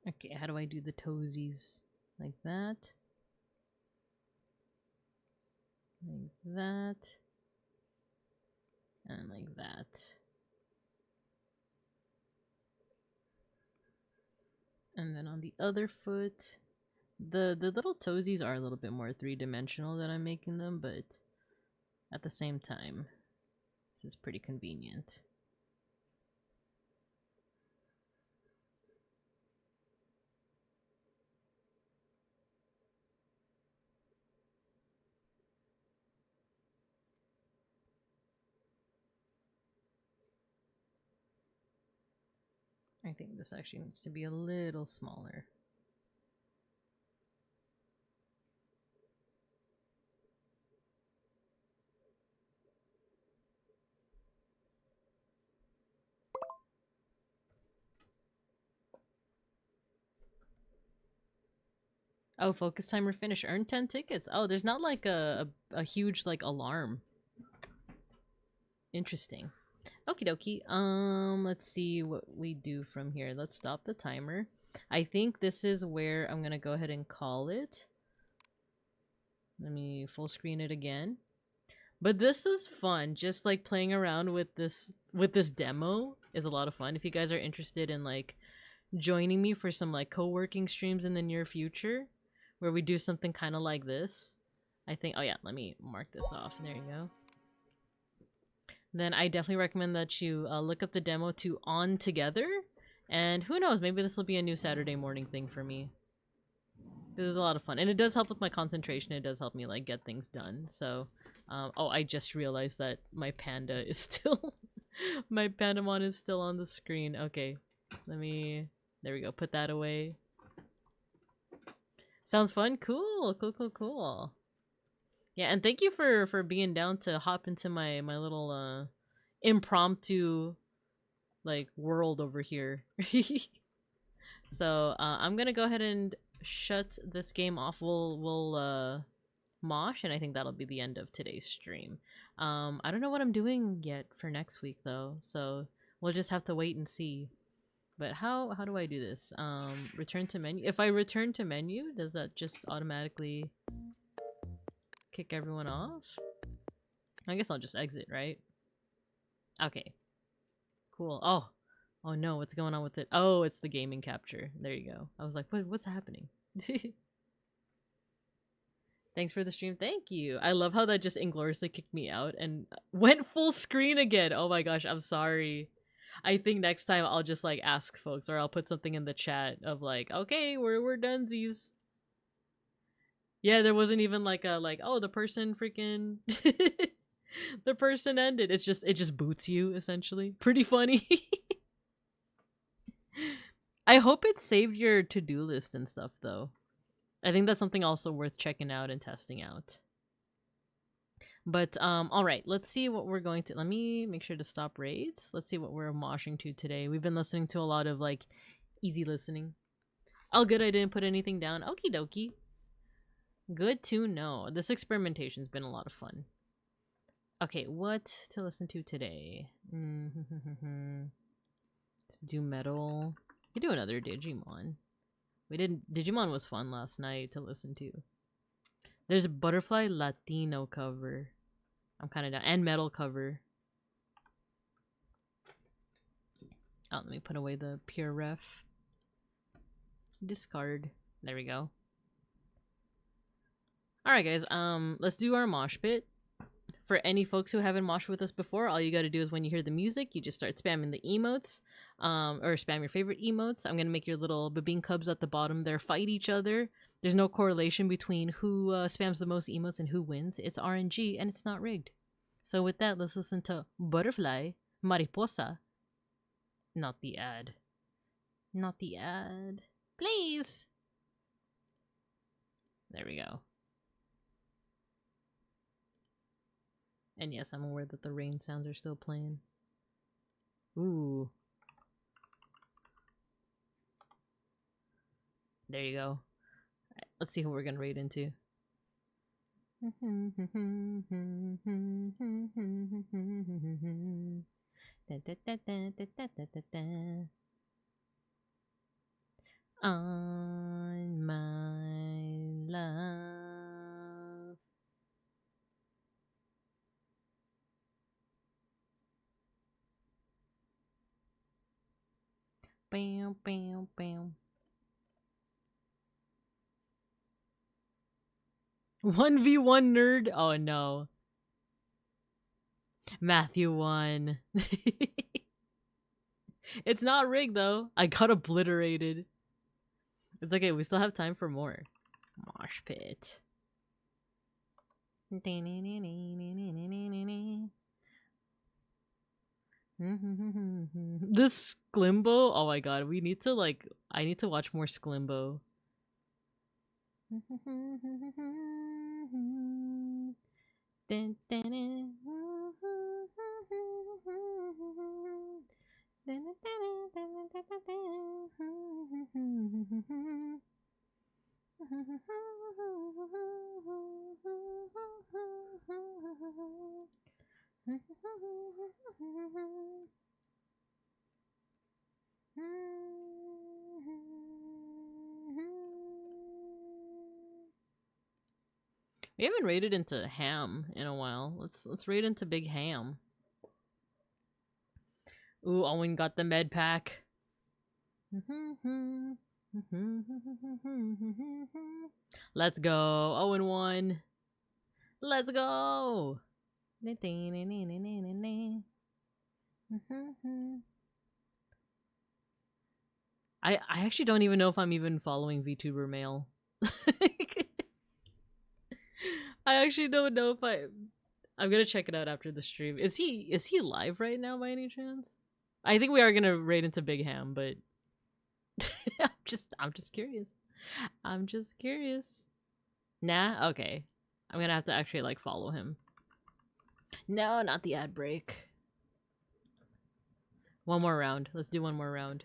Okay, how do I do the toesies? Like that. Like that. And like that. And then on the other foot, the little toesies are a little bit more three-dimensional than I'm making them, but at the same time, this is pretty convenient. I think this actually needs to be a little smaller. Oh, focus timer finish. Earn 10 tickets. Oh, there's not like a huge like alarm. Interesting. Okie dokie. Let's see what we do from here. Let's stop the timer. I think this is where I'm gonna go ahead and call it. Let me full screen it again. But this is fun. Just like playing around with this demo is a lot of fun. If you guys are interested in like joining me for some like co-working streams in the near future, where we do something kind of like this, I think. Oh yeah, let me mark this off. There you go. Then I definitely recommend that you look up the demo to On Together, and who knows, maybe this will be a new Saturday morning thing for me. This is a lot of fun, and it does help with my concentration. It does help me like get things done. So, oh, I just realized that my panda is still, my Pandamon is still on the screen. Okay, let me. There we go. Put that away. Sounds fun. Cool. Cool. Cool. Cool. Yeah, and thank you for being down to hop into my little impromptu like world over here. So I'm gonna go ahead and shut this game off. We'll mosh, and I think that'll be the end of today's stream. I don't know what I'm doing yet for next week though, so we'll just have to wait and see. But how do I do this? Return to menu. If I return to menu, does that just automatically kick everyone off? I guess I'll just exit, right? Okay. Cool. Oh no, what's going on with it? Oh, it's the gaming capture. There you go. I was like, what's happening? Thanks for the stream. Thank you. I love how that just ingloriously kicked me out and went full screen again. Oh my gosh, I'm sorry. I think next time I'll just like ask folks, or I'll put something in the chat of like, okay, we're donesies. Yeah, there wasn't even like a oh, the person freaking the person ended. It just boots you essentially. Pretty funny. I hope it saved your to-do list and stuff though. I think that's something also worth checking out and testing out. But all right, let's see what we're going to. Let me make sure to stop raids. Let's see what we're moshing to today. We've been listening to a lot of like easy listening. Oh, good, I didn't put anything down. Okie dokie. Good to know. This experimentation's been a lot of fun. Okay, what to listen to today? Let's do metal. We do another Digimon. Digimon was fun last night to listen to. There's a Butterfly Latino cover. I'm kind of down. And metal cover. Oh, let me put away the pure ref. Discard. There we go. Alright guys, let's do our mosh pit. For any folks who haven't moshed with us before, all you gotta do is when you hear the music, you just start spamming the emotes. Or spam your favorite emotes. I'm gonna make your little baboon cubs at the bottom there fight each other. There's no correlation between who spams the most emotes and who wins. It's RNG and it's not rigged. So with that, let's listen to Butterfly, Mariposa. Not the ad. Not the ad. Please! There we go. And yes, I'm aware that the rain sounds are still playing. Ooh. There you go. Right, let's see who we're gonna raid into. On my love. Bam, bam, bam. 1v1 nerd? Oh no. Matthew won. It's not rigged though. I got obliterated. It's okay, we still have time for more. Mosh pit. This Sklimbo? Oh my god, we need to I need to watch more Sklimbo. We haven't raided into Ham in a while. Let's raid into Big Ham. Ooh, Owen got the med pack. Let's go. Owen won. Let's go. I actually don't even know if I'm even following VTuber Mail. I actually don't know if I'm gonna check it out after the stream. Is he live right now by any chance? I think we are gonna raid into Big Ham, but I'm just curious. I'm just curious. Nah? Okay. I'm gonna have to actually follow him. No, not the ad break. One more round. Let's do one more round.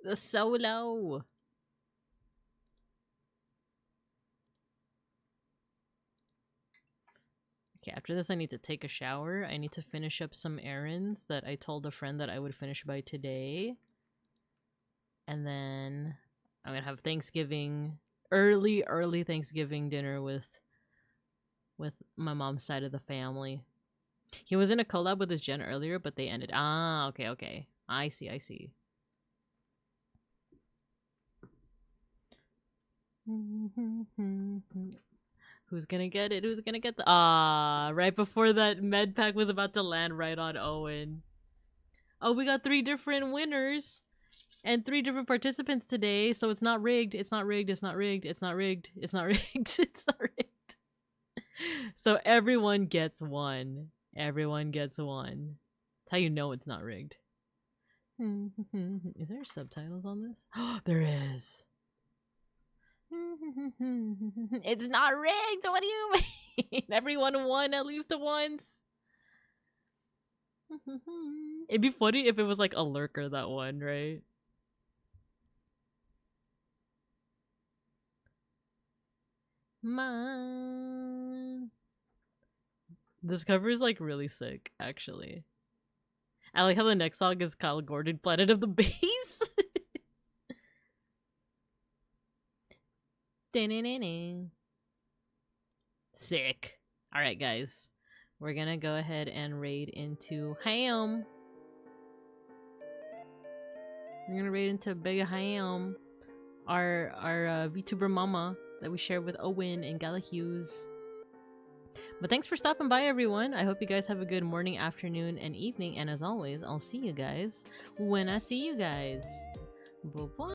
The solo. Okay, after this I need to take a shower. I need to finish up some errands that I told a friend that I would finish by today. And then I'm gonna have Thanksgiving, early Thanksgiving dinner with my mom's side of the family. He was in a collab with his gen earlier, but they ended. Ah, okay. I see. Who's gonna get it? Who's gonna get the... Ah, right before that med pack was about to land right on Owen. Oh, we got 3 different winners. And 3 different participants today, so it's not rigged. It's not rigged. It's not rigged. It's not rigged. It's not rigged. It's not rigged. So everyone gets one. Everyone gets one. That's how you know it's not rigged. Is there subtitles on this? There is. It's not rigged. What do you mean? Everyone won at least once. It'd be funny if it was like a lurker that won, right? Man. This cover is like really sick, actually. I like how the next song is Kyle Gordon, Planet of the Bees. Sick. Alright, guys. We're gonna go ahead and raid into Ham. We're gonna raid into Big Ham. Our VTuber mama that we share with Owen and Gala Hughes. But thanks for stopping by, everyone. I hope you guys have a good morning, afternoon, and evening. And as always, I'll see you guys when I see you guys. Bye-bye.